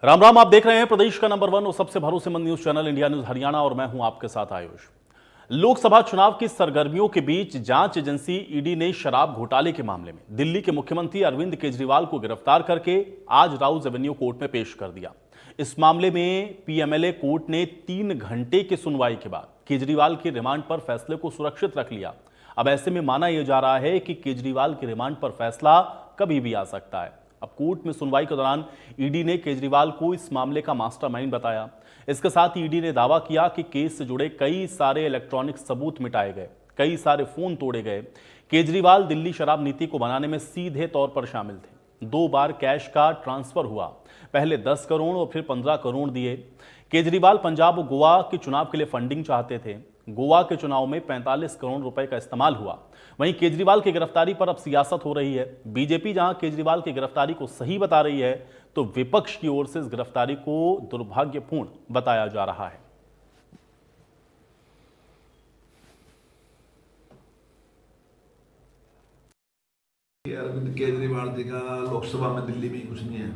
राम राम। आप देख रहे हैं प्रदेश का नंबर 1 और सबसे भरोसेमंद news channel India news Haryana और मैं हूं आपके साथ आयुष। लोकसभा चुनाव की सरगर्मियों के बीच जांच एजेंसी ईडी ने शराब घोटाले के मामले में दिल्ली के मुख्यमंत्री अरविंद केजरीवाल को गिरफ्तार करके आज राउज एवेन्यू कोर्ट में पेश कर दिया। इस मामले में पीएमएलए कोर्ट ने 3 घंटे की सुनवाई के बाद केजरीवाल के रिमांड पर फैसले को सुरक्षित रख लिया। अब ऐसे में माना यह जा रहा है कि केजरीवाल के रिमांड पर फैसला कभी भी आ सकता है। अब कोर्ट में सुनवाई के दौरान ईडी ने केजरीवाल को इस मामले का मास्टरमाइंड बताया। इसके साथ ईडी ने दावा किया कि केस से जुड़े कई सारे इलेक्ट्रॉनिक सबूत मिटाए गए, कई सारे फोन तोड़े गए। केजरीवाल दिल्ली शराब नीति को बनाने में सीधे तौर पर शामिल थे। 2 बार कैश का ट्रांसफर हुआ, पहले 10 करोड़ और फिर 15 करोड़ दिए। केजरीवाल पंजाब और गोवा के चुनाव के लिए फंडिंग चाहते थे। गोवा के चुनाव में 45 करोड़ रुपए का इस्तेमाल हुआ। वहीं केजरीवाल की गिरफ्तारी पर अब सियासत हो रही है। बीजेपी जहां केजरीवाल की गिरफ्तारी को सही बता रही है, तो विपक्ष की ओर से इस गिरफ्तारी को दुर्भाग्यपूर्ण बताया जा रहा है। अरविंद केजरीवाल जी का लोकसभा में दिल्ली में ही कुछ नहीं है।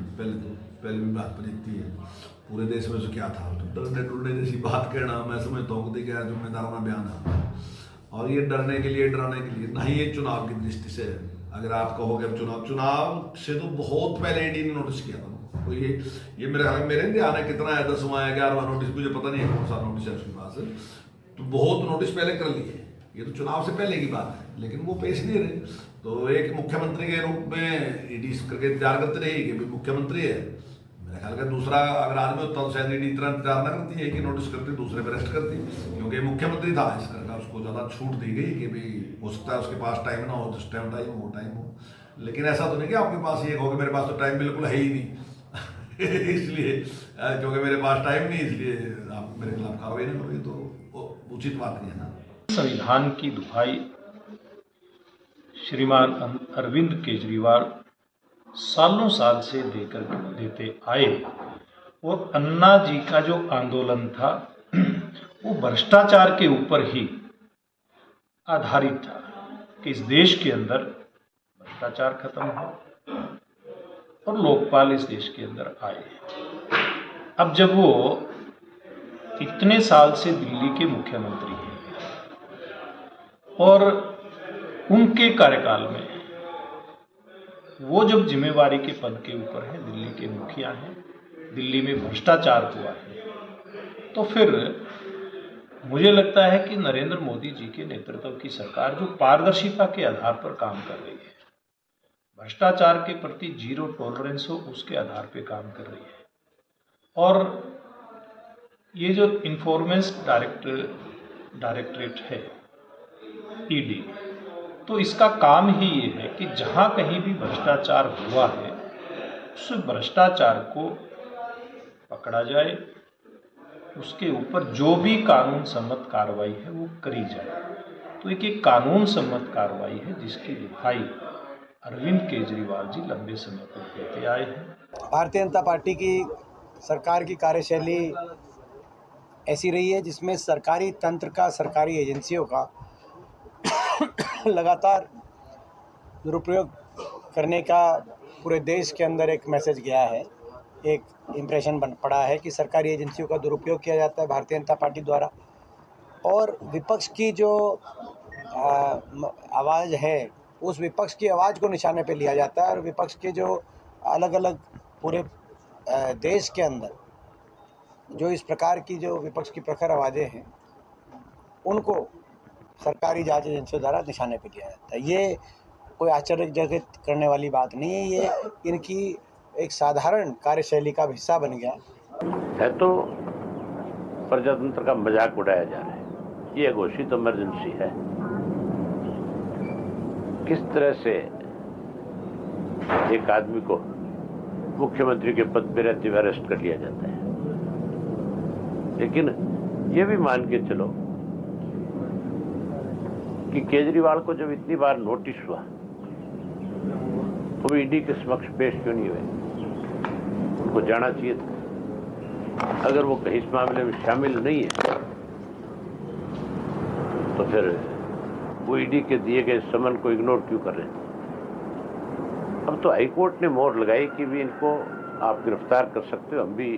पहले भी बात बनती है, पूरे देश में तो क्या था, तो डरने टूटने जैसी बात कहना मैं समझता हूँ कि क्या जिम्मेदाराना बयान है। और ये डरने के लिए, डराने के लिए नहीं, ये चुनाव की दृष्टि से अगर आप कहोगे चुनाव से तो बहुत पहले ईडी ने नोटिस किया था। तो ये मेरे ध्यान है कितना है, 10वां या 11वां नोटिस, मुझे पता नहीं है कौन सा नोटिस है उसके पास, तो बहुत नोटिस पहले कर लिए। ये तो चुनाव से पहले की बात है, लेकिन वो पेश नहीं रहे। तो एक मुख्यमंत्री के रूप में ईडी करके इंतजार करते रही कि मुख्यमंत्री है। मेरे ख्याल का दूसरा अगर आदमी होता तो शायद ईडी इतना इंतजार न करती है कि नोटिस करती, दूसरे पर अरेस्ट करती, क्योंकि मुख्यमंत्री था इस करके उसको ज़्यादा छूट दी गई कि भाई हो सकता है उसके पास टाइम ना हो, जिस टाइम टाइम हो। लेकिन ऐसा तो नहीं कि आपके पास ये हो कि मेरे पास तो टाइम बिल्कुल है ही नहीं इसलिए क्योंकि मेरे पास टाइम नहीं, इसलिए आप मेरे खिलाफ कार्रवाई नहीं करोगे, तो उचित बात नहीं है ना। संविधान की दुहाई श्रीमान अरविंद केजरीवाल सालों साल से देते आए, और अन्ना जी का जो आंदोलन था वो भ्रष्टाचार के ऊपर ही आधारित था कि इस देश के अंदर भ्रष्टाचार खत्म हो और लोकपाल इस देश के अंदर आए। अब जब वो इतने साल से दिल्ली के मुख्यमंत्री हैं और उनके कार्यकाल में वो जब जिम्मेवारी के पद के ऊपर है, दिल्ली के मुखिया हैं, दिल्ली में भ्रष्टाचार हुआ है, तो फिर मुझे लगता है कि नरेंद्र मोदी जी के नेतृत्व की सरकार जो पारदर्शिता के आधार पर काम कर रही है, भ्रष्टाचार के प्रति जीरो टॉलरेंस हो उसके आधार पर काम कर रही है। और ये जो इंफॉर्मेंस डायरेक्टरेट है ईडी, तो इसका काम ही ये है कि जहां कहीं भी भ्रष्टाचार हुआ है उस भ्रष्टाचार को पकड़ा जाए, उसके ऊपर जो भी कानून सम्मत कार्रवाई है वो करी जाए। तो एक कानून सम्मत कार्रवाई है जिसकी दुहाई अरविंद केजरीवाल जी लंबे समय तक देते आए हैं। भारतीय जनता पार्टी की सरकार की कार्यशैली ऐसी रही है जिसमें सरकारी तंत्र का, सरकारी एजेंसियों का लगातार दुरुपयोग करने का पूरे देश के अंदर एक मैसेज गया है, एक इम्प्रेशन बन पड़ा है कि सरकारी एजेंसियों का दुरुपयोग किया जाता है भारतीय जनता पार्टी द्वारा। और विपक्ष की जो आवाज़ है, उस विपक्ष की आवाज़ को निशाने पे लिया जाता है। और विपक्ष के जो अलग अलग पूरे देश के अंदर जो इस प्रकार की जो विपक्ष की प्रखर आवाज़ें हैं, उनको सरकारी जांच एजेंसियों द्वारा निशाने पर लिया जाता है। ये कोई आश्चर्यजनक करने वाली बात नहीं है, ये इनकी एक साधारण कार्यशैली का हिस्सा बन गया है। तो प्रजातंत्र का मजाक उड़ाया जा रहा है। ये घोषित इमरजेंसी है। किस तरह से एक आदमी को मुख्यमंत्री के पद पर रहते हुए अरेस्ट कर लिया जाता है। लेकिन ये भी मान के चलो कि केजरीवाल को जब इतनी बार नोटिस हुआ तो ईडी के समक्ष पेश क्यों नहीं हुए? उनको जाना चाहिए था। अगर वो कहीं इस मामले में शामिल नहीं है तो फिर वो ईडी के दिए गए समन को इग्नोर क्यों कर रहे थे? अब तो हाईकोर्ट ने मोहर लगाई कि भी इनको आप गिरफ्तार कर सकते हो, हम भी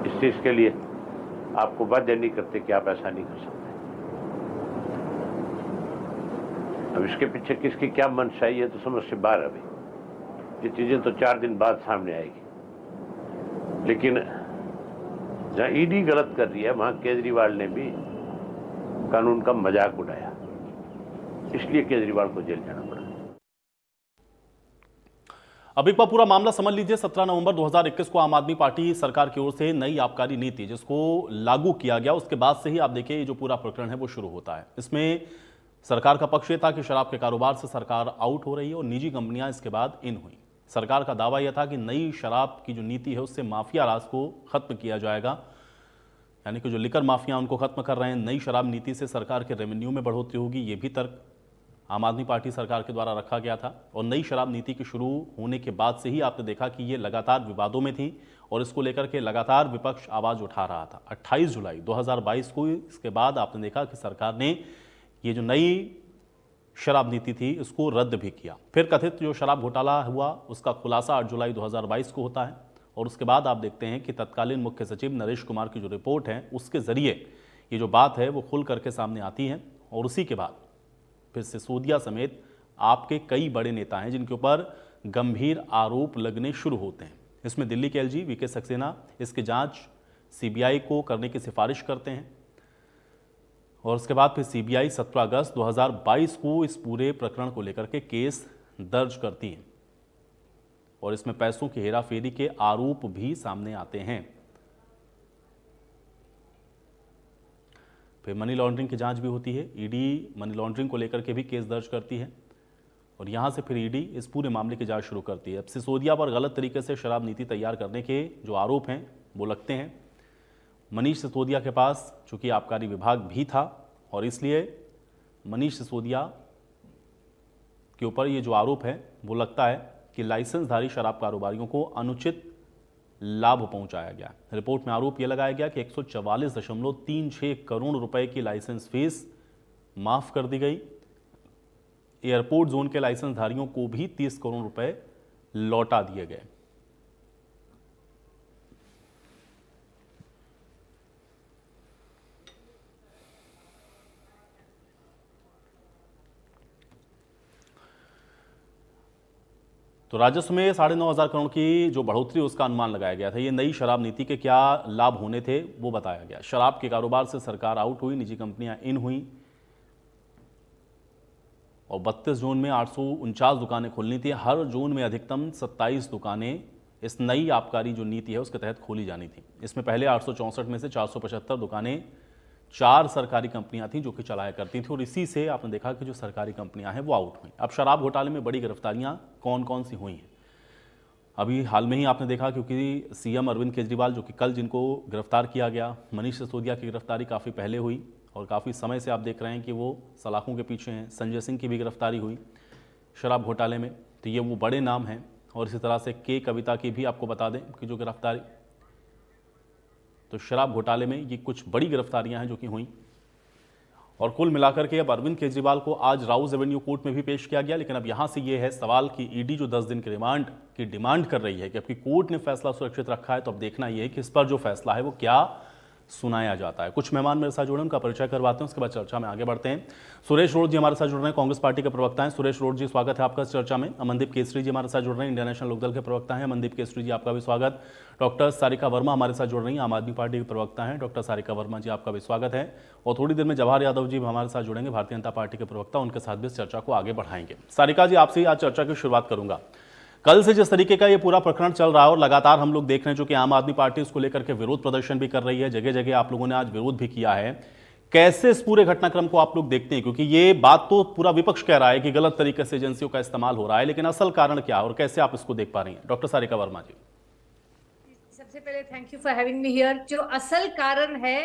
इस चीज के लिए आपको बाध्य नहीं करते कि आप ऐसा नहीं कर सकते। अब इसके पीछे किसकी क्या मंशा है तो समझ से बाहर। अभी ये चीजें तो 4 दिन बाद सामने आएगी, लेकिन जहां ईडी गलत कर रही है वहां केजरीवाल ने भी कानून का मजाक उड़ाया, इसलिए केजरीवाल को जेल जाना पड़ा। अब एक बार पूरा मामला समझ लीजिए। 17 नवंबर 2021 को आम आदमी पार्टी सरकार की ओर से नई आबकारी नीति जिसको लागू किया गया, उसके बाद से ही आप देखिए ये जो पूरा प्रकरण है वो शुरू होता है। इसमें सरकार का पक्ष यह था कि शराब के कारोबार से सरकार आउट हो रही है और निजी कंपनियां इसके बाद इन हुई। सरकार का दावा यह था कि नई शराब की जो नीति है उससे माफिया राज को खत्म किया जाएगा, यानी कि जो लिकर माफिया उनको खत्म कर रहे हैं। नई शराब नीति से सरकार के रेवेन्यू में बढ़ोतरी होगी, ये भी तर्क आम आदमी पार्टी सरकार के द्वारा रखा गया था। और नई शराब नीति के शुरू होने के बाद से ही आपने देखा कि ये लगातार विवादों में थी और इसको लेकर के लगातार विपक्ष आवाज उठा रहा था। 28 जुलाई 2022 को इसके बाद आपने देखा कि सरकार ने ये जो नई शराब नीति थी इसको रद्द भी किया। फिर कथित जो शराब घोटाला हुआ उसका खुलासा 8 जुलाई 2022 को होता है और उसके बाद आप देखते हैं कि तत्कालीन मुख्य सचिव नरेश कुमार की जो रिपोर्ट है उसके जरिए ये जो बात है वो खुल करके सामने आती है। और उसी के बाद फिर सिसोदिया समेत आपके कई बड़े नेता हैं जिनके ऊपर गंभीर आरोप लगने शुरू होते हैं। इसमें दिल्ली के एलजी वीके सक्सेना इसकी जांच सीबीआई को करने की सिफारिश करते हैं और उसके बाद फिर सीबीआई 17 अगस्त 2022 को इस पूरे प्रकरण को लेकर के केस दर्ज करती है और इसमें पैसों की हेराफेरी के आरोप भी सामने आते हैं। फिर मनी लॉन्ड्रिंग की जांच भी होती है। ईडी मनी लॉन्ड्रिंग को लेकर के भी केस दर्ज करती है और यहां से फिर ईडी इस पूरे मामले की जांच शुरू करती है। अब सिसोदिया पर गलत तरीके से शराब नीति तैयार करने के जो आरोप हैं वो लगते हैं। मनीष सिसोदिया के पास चूंकि आबकारी विभाग भी था और इसलिए मनीष सिसोदिया के ऊपर ये जो आरोप है वो लगता है कि लाइसेंसधारी शराब कारोबारियों को अनुचित लाभ पहुंचाया गया। रिपोर्ट में आरोप यह लगाया गया कि 144.36 करोड़ रुपए की लाइसेंस फीस माफ कर दी गई। एयरपोर्ट जोन के लाइसेंसधारियों को भी 30 करोड़ रुपए लौटा दिए गए। तो राजस्व में 9,500 करोड़ की जो बढ़ोतरी उसका अनुमान लगाया गया था। ये नई शराब नीति के क्या लाभ होने थे वो बताया गया। शराब के कारोबार से सरकार आउट हुई, निजी कंपनियां इन हुई और 32 जोन में 849 दुकानें खुलनी थी। हर जोन में अधिकतम 27 दुकानें इस नई आबकारी जो नीति है उसके तहत खोली जानी थी। इसमें पहले 864 में से 475 दुकानें 4 सरकारी कंपनियां थीं जो कि चलाया करती थी और इसी से आपने देखा कि जो सरकारी कंपनियां हैं वो आउट हुई। अब शराब घोटाले में बड़ी गिरफ्तारियां कौन कौन सी हुई हैं अभी हाल में ही आपने देखा, क्योंकि सीएम अरविंद केजरीवाल जो कि कल जिनको गिरफ्तार किया गया, मनीष सिसोदिया की गिरफ्तारी काफ़ी पहले हुई और काफ़ी समय से आप देख रहे हैं कि वो सलाखों के पीछे हैं। संजय सिंह की भी गिरफ्तारी हुई शराब घोटाले में, तो ये वो बड़े नाम हैं। और इसी तरह से के कविता की भी आपको बता दें कि जो गिरफ्तारी, तो शराब घोटाले में ये कुछ बड़ी गिरफ्तारियां हैं जो कि हुई। और कुल मिलाकर के अब अरविंद केजरीवाल को आज राउज एवेन्यू कोर्ट में भी पेश किया गया। लेकिन अब यहां से ये है सवाल कि ईडी जो 10 दिन के रिमांड की डिमांड कर रही है कि आपकी कोर्ट ने फैसला सुरक्षित रखा है, तो अब देखना यह है कि इस पर जो फैसला है वो क्या सुनाया जाता है। कुछ मेहमान मेरे साथ जुड़े, उनका परिचय करवाते हैं, उसके बाद चर्चा में आगे बढ़ते हैं। सुरेश रोड जी हमारे साथ जुड़ रहे हैं, कांग्रेस पार्टी के प्रवक्ता हैं। सुरेश रोड जी स्वागत है आपका इस चर्चा में। अमनदीप केसरी जी हमारे साथ जुड़ रहे हैं, इंडियन नेशनल लोकदल के प्रवक्ता हैं। अमनदीप केसरी जी आपका भी स्वागत। डॉक्टर सारिका वर्मा हमारे साथ जुड़ रही हैं, आम आदमी पार्टी के प्रवक्ता हैं। डॉक्टर सारिका वर्मा जी आपका भी स्वागत है। और थोड़ी देर में जवाहर यादव जी हमारे साथ जुड़ेंगे, भारतीय जनता पार्टी के प्रवक्ता, उनके साथ भी इस चर्चा को आगे बढ़ाएंगे। सारिका जी आपसे आज चर्चा की शुरुआत करूंगा। कल से जिस तरीके का ये पूरा प्रकरण चल रहा है और लगातार हम लोग देख रहे हैं जो कि आम आदमी पार्टी इसको लेकर के विरोध प्रदर्शन भी कर रही है, जगह जगह आप लोगों ने आज विरोध भी किया है, कैसे इस पूरे घटनाक्रम को आप लोग देखते हैं? क्योंकि ये बात तो पूरा विपक्ष कह रहा है कि गलत तरीके से एजेंसियों का इस्तेमाल हो रहा है, लेकिन असल कारण क्या है और कैसे आप इसको देख पा रही हैं? डॉक्टर सारिका वर्मा जी। सबसे पहले thank you for having me here. जो असल कारण है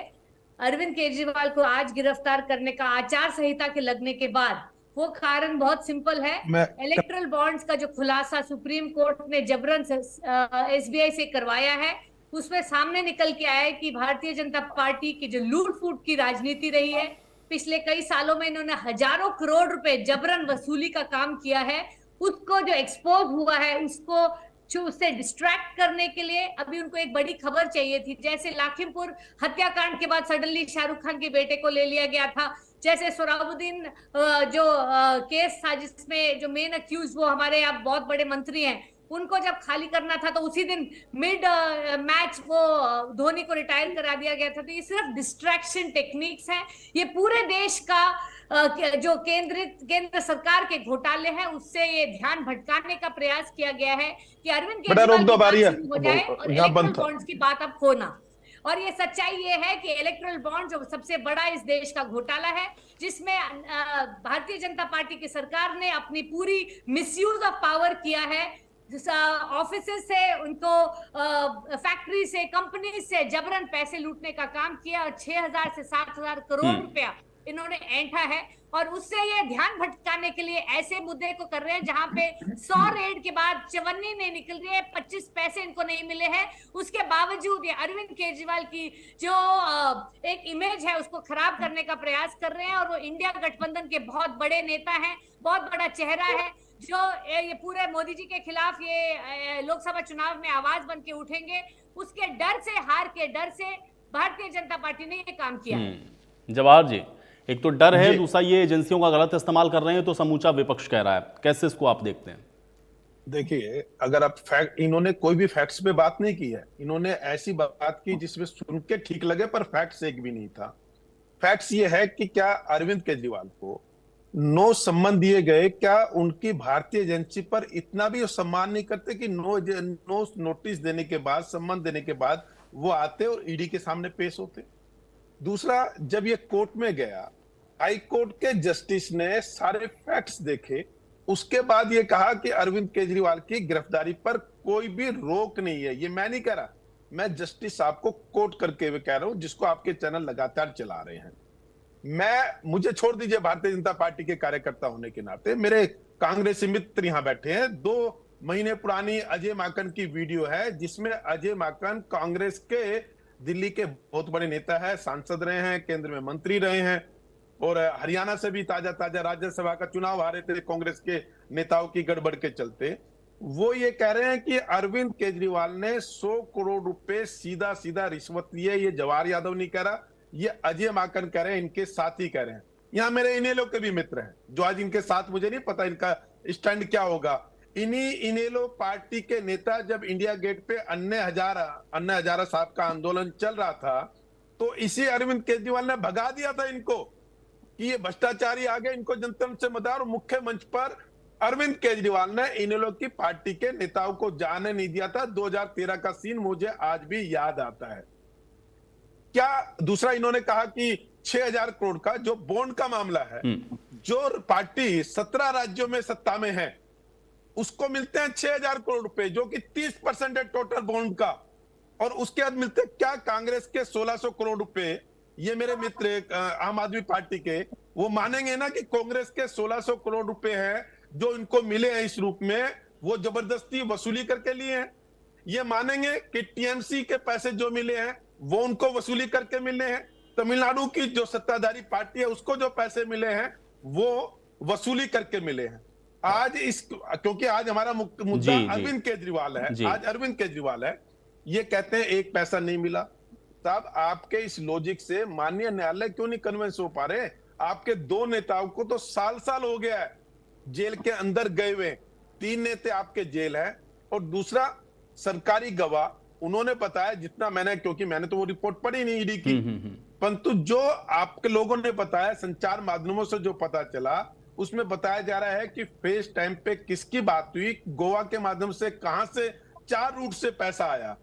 अरविंद केजरीवाल को आज गिरफ्तार करने का आचार संहिता के लगने के बाद, वो कारण बहुत सिंपल है। इलेक्ट्रल बॉन्ड्स का जो खुलासा सुप्रीम कोर्ट ने जबरन एसबीआई से करवाया है, उसमें सामने निकल के आया है कि भारतीय जनता पार्टी की जो लूट फूट की राजनीति रही है पिछले कई सालों में, इन्होंने हजारों करोड़ रुपए जबरन वसूली का काम किया है। उसको जो एक्सपोज हुआ है उसको जो उससे डिस्ट्रैक्ट करने के लिए अभी उनको एक बड़ी खबर चाहिए थी। जैसे लाखिमपुर हत्याकांड के बाद सडनली शाहरुख खान के बेटे को ले लिया गया था, जैसे सोहराबुद्दीन जो केस था जिसमें जो मेन अक्यूज वो हमारे आप बहुत बड़े मंत्री हैं, उनको जब खाली करना था तो उसी दिन मिड मैच वो धोनी को रिटायर करा दिया गया था। तो ये सिर्फ डिस्ट्रैक्शन टेक्निक्स हैं। ये पूरे देश का जो केंद्र सरकार के घोटाले हैं उससे ये ध्यान भटकाने का प्रयास किया गया है कि अरविंद केजरीवाल की बात शुरू हो जाए और इलेक्ट्रल बॉन्ड्स की बात अब होना। और ये सच्चाई ये है कि इलेक्ट्रल बॉन्ड जो सबसे बड़ा इस देश का घोटाला है, जिसमें भारतीय जनता पार्टी की सरकार ने अपनी पूरी मिसयूज ऑफ पावर किया है। ऑफिसेस से उनको फैक्ट्री से कंपनी से जबरन पैसे लूटने का काम किया और 6,000 से 7,000 करोड़ रुपया इन्होंने ऐंठा है। और उससे ये ध्यान भटकाने के लिए ऐसे मुद्दे को कर रहे हैं जहां पे 100 रेड के बाद चवन्नी नहीं निकल रही है, 25 पैसे इनको नहीं मिले हैं। उसके बावजूद ये अरविंद केजरीवाल की जो एक इमेज है उसको खराब करने का प्रयास कर रहे हैं। और वो इंडिया गठबंधन के बहुत बड़े नेता हैं, बहुत बड़ा चेहरा है, जो ये पूरे मोदी जी के खिलाफ ये लोकसभा चुनाव में आवाज बन के उठेंगे। उसके डर से, हार के डर से भारतीय जनता पार्टी ने ये काम किया। जवाहर जी, एक तो डर है, दूसरा ये एजेंसियों का गलत इस्तेमाल कर रहे हैं, तो समूचा विपक्ष कह रहा है। कैसे इसको आप देखते हैं? देखिए, अगर आप फैक्ट, इन्होंने कोई भी फैक्ट्स पे बात नहीं की है। इन्होंने ऐसी बात की जिसमें सुन के ठीक लगे पर फैक्ट्स एक भी नहीं था। फैक्ट्स ये है कि क्या अरविंद केजरीवाल को 9 सम्मान दिए गए, क्या उनकी भारतीय एजेंसी पर इतना भी सम्मान नहीं करते कि 9 नोटिस देने के बाद, सम्मान देने के बाद वो आते और ईडी के सामने पेश होते। दूसरा, जब ये कोर्ट में गया, हाई कोर्ट के जस्टिस ने सारे फैक्ट्स देखे, उसके बाद ये कहा कि अरविंद केजरीवाल की गिरफ्तारी पर कोई भी रोक नहीं है। ये मैं नहीं कह रहा, मैं जस्टिस साहब को कोट करके हुए कह रहा हूं, जिसको आपके चैनल लगातार चला रहे हैं। मुझे छोड़ दीजिए भारतीय जनता पार्टी के कार्यकर्ता होने के नाते, मेरे कांग्रेसी मित्र यहां बैठे हैं। 2 महीने पुरानी अजय माकन की वीडियो है जिसमें अजय माकन कांग्रेस के दिल्ली के बहुत बड़े नेता है, सांसद रहे हैं, केंद्र में मंत्री रहे हैं और हरियाणा से भी ताजा राज्यसभा का चुनाव हारे थे कांग्रेस के नेताओं की गड़बड़ के चलते। वो ये कह रहे हैं कि अरविंद केजरीवाल ने 100 करोड़ रुपए सीधा सीधा रिश्वत लिए। ये जवाहर यादव नहीं कह रहा, ये अजय माकन कह रहे हैं, इनके साथी कह रहे हैं। यहाँ मेरे इनेलो के भी मित्र हैं जो आज इनके साथ, मुझे नहीं पता इनका स्टैंड क्या होगा। इन्हीं इनेलो पार्टी के नेता जब इंडिया गेट पे अन्ना हजारा साहब का आंदोलन चल रहा था, तो इसी अरविंद केजरीवाल ने भगा दिया था इनको कि ये भ्रष्टाचारी आ गए, इनको जनता से मदार। मुख्य मंच पर अरविंद केजरीवाल ने इनेलो की पार्टी के नेताओं को जाने नहीं दिया था। 2013 का सीन मुझे आज भी याद आता है। क्या दूसरा, इन्होंने कहा कि 6,000 करोड़ का जो बॉन्ड का मामला है, जो पार्टी 17 राज्यों में सत्ता में है, उसको मिलते हैं 6,000 करोड़ रुपए, जो कि 30% है टोटल बॉन्ड का। और उसके बाद मिलते क्या कांग्रेस के 1,600 करोड़ रुपए। ये मेरे मित्र आम आदमी पार्टी के, वो मानेंगे ना कि कांग्रेस के 1,600 करोड़ रुपए हैं जो इनको मिले हैं इस रूप में, वो जबरदस्ती वसूली करके लिए हैं। ये मानेंगे कि टीएमसी के पैसे जो मिले हैं वो उनको वसूली करके मिले हैं। तमिलनाडु की जो सत्ताधारी पार्टी है उसको जो पैसे मिले हैं वो वसूली करके मिले हैं। आज क्योंकि आज हमारा मुद्दा अरविंद केजरीवाल है, आज अरविंद केजरीवाल है, ये कहते हैं 1 पैसा नहीं मिला। साहब, आपके इस लॉजिक से माननीय न्यायालय क्यों नहीं कन्विंस हो पा रहे? आपके 2 नेताओं को तो साल हो गया है जेल के अंदर गए हुए, 3 नेता आपके जेल है। और दूसरा, सरकारी गवाह उन्होंने बताया, जितना मैंने, क्योंकि मैंने तो वो रिपोर्ट पढ़ी नहीं ईडी की, परंतु जो आपके लोगों ने बताया, संचार माध्यमों से जो पता चला, उसमें बताया जा रहा है कि फेस टाइम पे किसकी बात हुई, गोवा के माध्यम से कहां से 4 रूट से पैसा आया,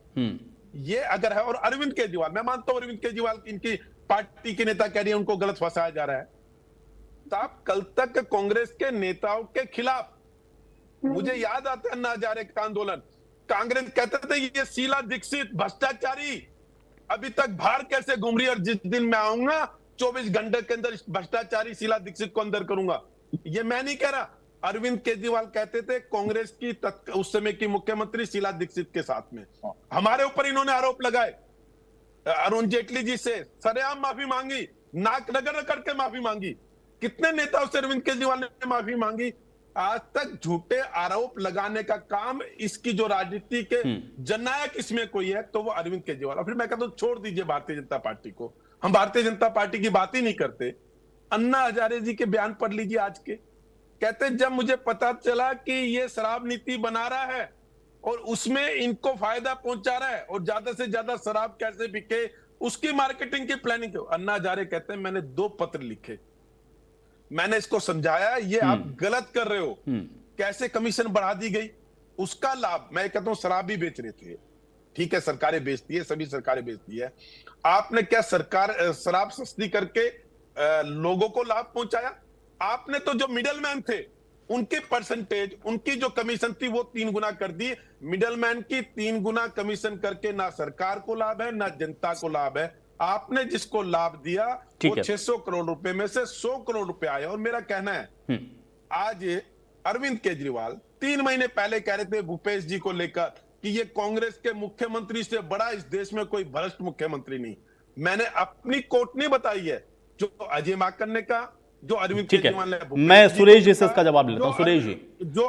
ये अगर है। और अरविंद केजरीवाल, मैं मानता हूं अरविंद केजरीवाल इनकी पार्टी के नेता कह रही है उनको गलत फंसाया जा रहा है। साहब, कल तक कांग्रेस के नेताओं के खिलाफ, मुझे याद आता है अन्ना हजारे का आंदोलन, कांग्रेस कहते थे ये शीला दीक्षित भ्रष्टाचारी अभी तक बाहर कैसे घूम रही है, और जिस दिन मैं आऊंगा 24 घंटे के अंदर भ्रष्टाचारी शीला दीक्षित को अंदर करूंगा। ये मैं नहीं कह रहा, अरविंद केजरीवाल कहते थे कांग्रेस की उस समय की मुख्यमंत्री शीला दीक्षित के साथ में। हमारे ऊपर इन्होंने आरोप लगाए, अरुण जेटली जी से सरेआम माफी मांगी, नाक रगड़ करके माफी मांगी। कितने नेताओं से अरविंद केजरीवाल ने माफी मांगी? आज तक झूठे आरोप लगाने का काम इसकी जो राजनीति के जननायक इसमें कोई है तो वो अरविंद केजरीवाल। और फिर मैं कहता हूं छोड़ दीजिए भारतीय जनता पार्टी को, हम भारतीय जनता पार्टी की बात ही नहीं करते। अन्ना हजारे जी के बयान पढ़ लीजिए आज के, कहते जब मुझे पता चला कि ये शराब नीति बना रहा है और उसमें इनको फायदा पहुंचा रहा है और ज्यादा से ज्यादा शराब कैसे बिके उसकी मार्केटिंग की प्लानिंग क्यों। अन्ना हजारे कहते हैं मैंने 2 पत्र लिखे, मैंने इसको समझाया ये आप गलत कर रहे हो, कैसे कमीशन बढ़ा दी गई, उसका लाभ मैं कहता हूं शराब भी बेच रहे थे, ठीक है सरकारें बेचती है, सभी सरकारें बेचती है, आपने क्या सरकार शराब सस्ती करके लोगों को लाभ पहुंचाया? आपने तो जो मिडलमैन थे उनकी परसेंटेज, उनकी जो कमीशन थी वो 3 गुना कर दी। मिडलमैन की 3 गुना कमीशन करके ना सरकार को लाभ है ना जनता को लाभ है। आपने जिसको लाभ दिया वो 600 करोड़ रुपए में से 100 करोड़ रुपए आए। और मेरा कहना है आज अरविंद केजरीवाल 3 महीने पहले कह रहे थे भूपेश जी को लेकर कि ये कांग्रेस के मुख्यमंत्री से बड़ा इस देश में कोई भ्रष्ट मुख्यमंत्री नहीं। मैंने अपनी कोट नहीं बताई है, जो अजय माकन ने कहा, जो अरविंद केजरीवाल ने। मैं सुरेश जी से इसका जवाब लेता हूं। सुरेश जी,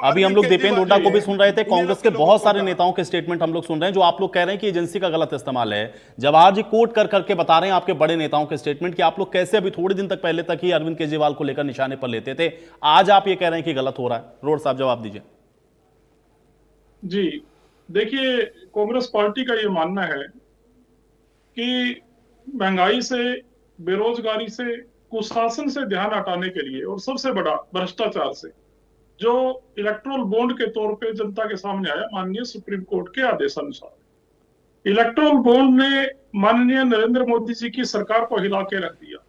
अभी हम लोग दीपेंद्र हुड्डा को भी सुन रहे थे, कांग्रेस के बहुत सारे नेताओं के स्टेटमेंट हम लोग सुन रहे हैं जो आप लोग कह रहे हैं कि एजेंसी का गलत इस्तेमाल है। जवाहर जी कोट कर करके बता रहे हैं आपके बड़े नेताओं के स्टेटमेंट कि आप लोग कैसे अभी थोड़े दिन तक पहले तक ही अरविंद केजरीवाल को लेकर निशाने पर लेते थे, आज आप ये कह रहे हैं कि गलत हो रहा है। रोड साहब जवाब दीजिए। जी देखिए, कांग्रेस पार्टी का ये मानना है कि महंगाई से, बेरोजगारी से, कुशासन से ध्यान हटाने के लिए और सबसे बड़ा भ्रष्टाचार से जो इलेक्टोरल बॉन्ड के तौर पे जनता के सामने आया माननीय सुप्रीम कोर्ट के आदेशानुसार, इलेक्टोरल बॉन्ड ने माननीय नरेंद्र मोदी जी की सरकार को हिला के रख दिया।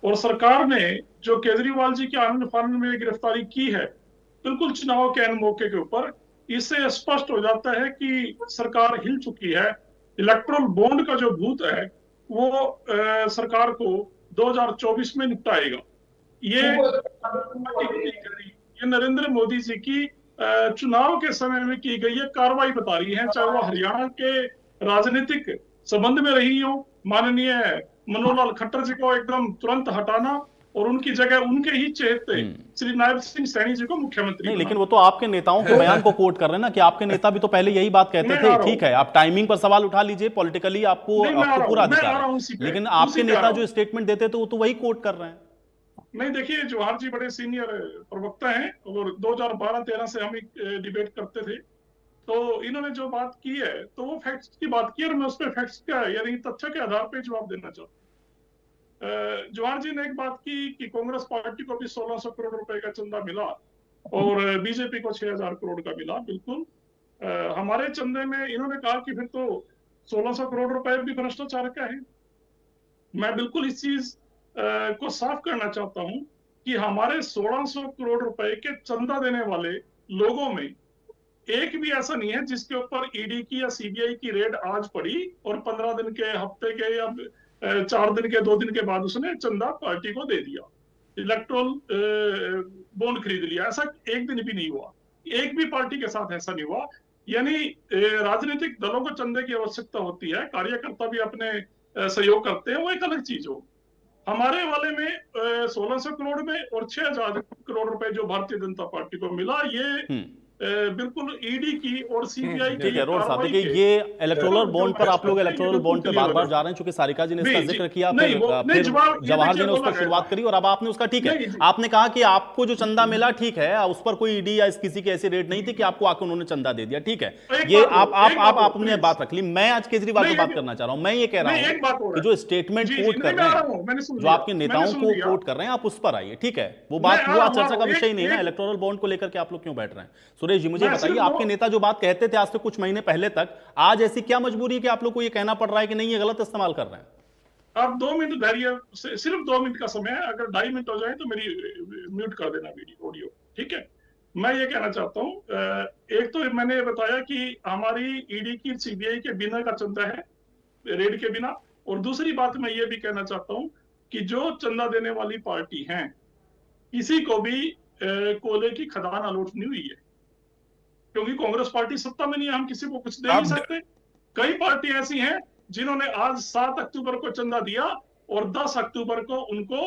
और सरकार ने जो केजरीवाल जी के आनंद फानन में गिरफ्तारी की है बिल्कुल चुनाव के मौके के ऊपर, इससे स्पष्ट हो जाता है कि सरकार हिल चुकी है। इलेक्टोरल बॉन्ड का जो भूत है वो सरकार को 2024 में निपटाएगा। ये नरेंद्र मोदी जी की चुनाव के समय में की गई ये कार्रवाई बता रही है, चाहे वो हरियाणा के राजनीतिक संबंध में रही हो, माननीय मनोहर खट्टर जी को एकदम तुरंत हटाना और उनकी जगह उनके ही चहेते श्री नायब सिंह सैनी जी को मुख्यमंत्री नहीं, लेकिन वो तो आपके नेताओं के बयान को कोट कर रहे हैं ना कि आपके नेता भी तो पहले यही बात कहते थे। ठीक है, आप टाइमिंग पर सवाल उठा लीजिए, पॉलिटिकली आपको पूरा अधिकार है, लेकिन आपके नेता जो स्टेटमेंट देते थे वो तो वही कोट कर रहे हैं। नहीं देखिए, जवाहर जी बड़े सीनियर प्रवक्ता हैं और 2012-13 से हम डिबेट करते थे, तो इन्होंने जो बात की है तो वो फैक्ट्स की बात की और मैं उस पर फैक्ट्स का यानी तथ्य के आधार पर जवाब देना चाहता हूँ। जवाहर जी ने एक बात की कि कांग्रेस पार्टी को भी 1600 करोड़ रुपए का चंदा मिला और बीजेपी को 6000 करोड़ का मिला। बिल्कुल हमारे चंदे में इन्होंने कहा कि फिर तो 1600 करोड़ रुपए भी भ्रष्टाचार का है। मैं बिल्कुल इस चीज को साफ करना चाहता हूं कि हमारे 1600 करोड़ रुपए के चंदा देने वाले लोगों में एक भी ऐसा नहीं है जिसके ऊपर ईडी की या सीबीआई की रेड आज पड़ी और 15 दिन के, हफ्ते के या 4 दिन के, 2 दिन के बाद उसने चंदा पार्टी को दे दिया, इलेक्टोरल बॉन्ड खरीद लिया। ऐसा एक दिन भी नहीं हुआ, एक भी पार्टी के साथ ऐसा नहीं हुआ। यानी राजनीतिक दलों को चंदे की आवश्यकता होती है, कार्यकर्ता भी अपने सहयोग करते हैं, वो एक अलग चीज हो। हमारे वाले में 1600 करोड़ में और 6000 करोड़ रुपए जो भारतीय जनता पार्टी को मिला, ये बिल्कुल ईडी की और सीबीआई की। ठीक है रोड साहब, देखिए ये इलेक्टोरल बॉन्ड पर आप लोग इलेक्टोरल बॉन्ड पे बार-बार जा रहे हैं, चूंकि सारिका जी ने इसका जिक्र किया, फिर जवाहर जी ने उस पर शुरुआत करी और अब आपने उसका, ठीक है, आपने कहा कि आपको जो चंदा मिला ठीक है, उस पर कोई ईडी या किसी की ऐसी रेट नहीं थी कि आपको आके उन्होंने चंदा दे दिया। ठीक है, ये आप अपने बात रख ली। मैं आज केजरीवाल की बात करना चाह रहा हूं। मैं ये कह रहा हूं कि जो स्टेटमेंट कोट कर रहे हैं, जो आपके नेताओं को कोट कर रहे हैं, आप उस पर आइए। ठीक है, वो बात वो चर्चा का विषय नहीं है ना, इलेक्टोरल बॉन्ड को लेकर के आप लोग क्यों बैठ रहे हैं। सुरेश जी मुझे बताइए, आपके नेता जो बात कहते थे आज से कुछ महीने पहले तक, आज ऐसी क्या मजबूरी है कि आप लोग को ये कहना पड़ रहा है कि नहीं ये गलत इस्तेमाल कर रहे हैं? आप 2 मिनट धैर्य, सिर्फ 2 मिनट का समय है, अगर 2.5 मिनट हो जाए तो मेरी म्यूट कर देना वीडियो ऑडियो। ठीक है, मैं ये कहना चाहता हूं, एक तो मैंने बताया कि हमारी ईडी की सीबीआई के बिना का चंदा है, रेड के बिना, और दूसरी बात मैं ये भी कहना चाहता हूं कि जो चंदा देने वाली पार्टी है किसी को भी कोयले की खदान अलॉट नहीं हुई है, क्योंकि कांग्रेस पार्टी सत्ता में नहीं है, हम किसी को कुछ दे नहीं सकते। कई पार्टी ऐसी हैं जिन्होंने आज 7 अक्टूबर को चंदा दिया और 10 अक्टूबर को उनको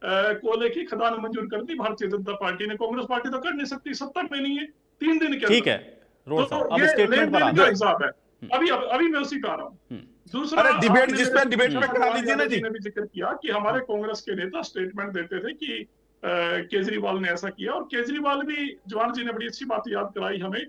कोयले की खदान मंजूर कर दी भारतीय जनता पार्टी ने। कांग्रेस पार्टी तो कर नहीं सकती, सत्ता में नहीं है 3 दिन के ठीक अंदर। है रोड तो साहब, अब ये स्टेटमेंट पर लेन-देन आते का हैं। हिसाब है। अभी मैं उसी पे आ रहा हूँ। दूसरा, अरे डिबेट आपने जिस मेरे पे डिबेट से पे करा लीजिए ना जी। ने भी जिक्र किया कि हमारे कांग्रेस के नेता स्टेटमेंट देते थे कि केजरीवाल ने ऐसा किया, और केजरीवाल भी, जवाहर जी ने बड़ी अच्छी बात याद कराई हमें।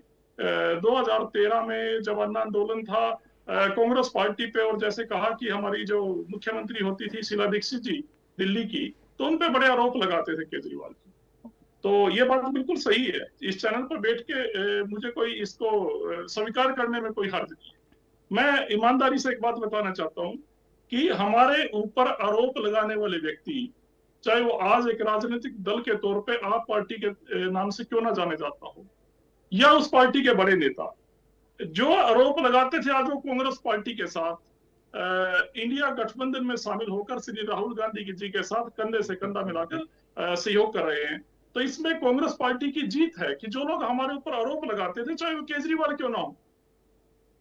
2013 में जब अन्ना आंदोलन था कांग्रेस पार्टी पे, और जैसे कहा कि हमारी जो मुख्यमंत्री होती थी शीला दीक्षित जी दिल्ली की, तो उन पे बड़े आरोप लगाते थे केजरीवाल जी। तो ये बात बिल्कुल सही है। इस चैनल पर बैठ के मुझे कोई इसको स्वीकार करने में कोई हर्ज नहीं है। मैं ईमानदारी से एक बात बताना चाहता हूं कि हमारे ऊपर आरोप लगाने वाले व्यक्ति, चाहे वो आज एक राजनीतिक दल के तौर पे आप पार्टी के नाम से क्यों ना जाने जाता हो, या उस पार्टी के बड़े नेता, जो आरोप लगाते थे आज वो कांग्रेस पार्टी के साथ इंडिया गठबंधन में शामिल होकर श्री राहुल गांधी जी के साथ कंधे से कंधा मिलाकर सहयोग कर रहे हैं। तो इसमें कांग्रेस पार्टी की जीत है कि जो लोग हमारे ऊपर आरोप लगाते थे, चाहे वो केजरीवाल क्यों ना हो,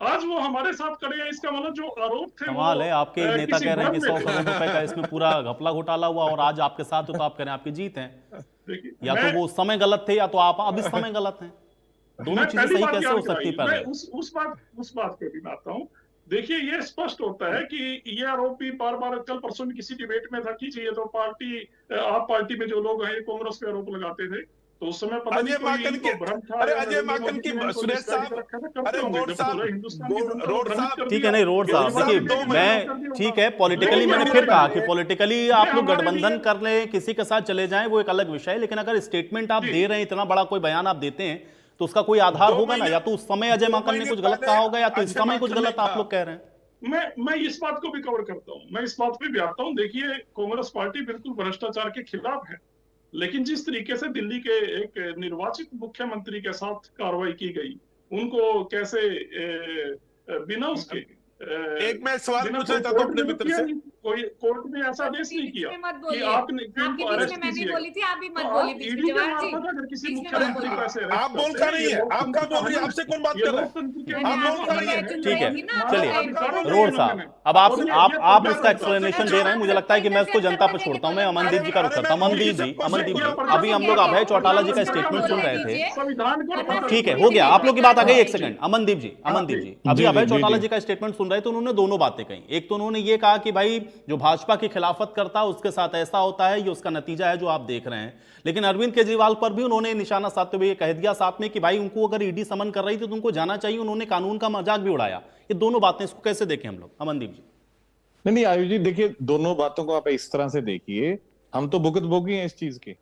आज वो हमारे साथ खड़े हैं। इसका मतलब जो आरोप थे, कमाल है, आपके एक नेता कह रहे हैं कि 100 करोड़ रुपए का इसमें पूरा घपला घोटाला हुआ और आज आपके साथ, तो आप कह रहे हैं आपकी जीत है। या तो वो उस समय गलत थे, या तो आप अब इस समय गलत हैं। दोनों चीजें सही कैसे हो सकती है? मैं उस बात पे भी मैं आता हूँ। देखिए, ये स्पष्ट होता है कि ये आरोप भी बार बार, कल परसों में किसी डिबेट में था कि ये तो पार्टी, आप पार्टी में जो लोग हैं कांग्रेस पे आरोप लगाते थे, तो उस समय पता अजय माकन की, अरे अजय माकन की, सुरेश साहब, अरे रोड साहब, ठीक है, नहीं रोड साहब देखिए, मैं ठीक है पॉलिटिकली, मैंने फिर कहा कि पॉलिटिकली आप लोग गठबंधन कर ले, किसी के साथ चले जाएं, वो एक अलग विषय है। लेकिन अगर स्टेटमेंट आप दे रहे हैं, इतना बड़ा कोई बयान आप देते हैं, तो उसका कोई आधार होगा ना। या तो उस समय अजय माकन ने कुछ गलत कहा होगा, या तो इस समय कुछ गलत आप लोग कह रहे हैं। मैं इस बात को भी कवर करता हूं, मैं इस बात पे भी आता हूं। देखिए, कांग्रेस पार्टी बिल्कुल भ्रष्टाचार के खिलाफ है, लेकिन जिस तरीके से दिल्ली के एक निर्वाचित मुख्यमंत्री के साथ कार्रवाई की गई, उनको कैसे बिना उसके एक मैं सवाल पूछना चाहता हूं अपने मित्र से। कोई कोर्ट ने ऐसा आदेश नहीं किया कि आपने आपके बीच में मैं भी बोली थी, आप भी मत बोलिए बीच में, जवाहर जी। अगर किसी बीच में मुख्यमंत्री को ऐसे आप बोल का नहीं है, आप क्या बोल रही है? आपसे कौन बात कर रहा है? आप बोल का नहीं है। ठीक है, चलिए रोड साहब, अब आप उसका एक्सप्लेनेशन दे रहे हैं। मुझे लगता है कि मैं उसको जनता पर छोड़ता हूं। मैं अमनदीप जी का रुख करता हूं। अमनदीप जी, अभी हम लोग अभय चौटाला जी का स्टेटमेंट सुन रहे थे। ठीक है, हो गया, आप लोग की बात आ गई। एक सेकंड, अमनदीप जी, अभी अभय चौटाला जी का स्टेटमेंट सुन रहे थे, उन्होंने दोनों बातें कही। एक तो उन्होंने ये कहा कि भाई जो भाजपा की खिलाफत करता है उसके साथ ऐसा होता है, ये उसका नतीजा है जो आप देख रहे हैं। लेकिन अरविंद केजरीवाल पर भी उन्होंने निशाना साधते हुए कह दिया साथ में कि भाई उनको अगर ईडी समन कर रही थी तो उनको जाना चाहिए। उन्होंने कानून का मजाक भी उड़ाया। ये दोनों बातें, इसको कैसे देखें हम लोग? अमनदीप जी। नहीं आयुष जी, देखिए दोनों बातों को आप इस तरह से देखिए, हम तो भुगतभोगी हैं इस चीज के।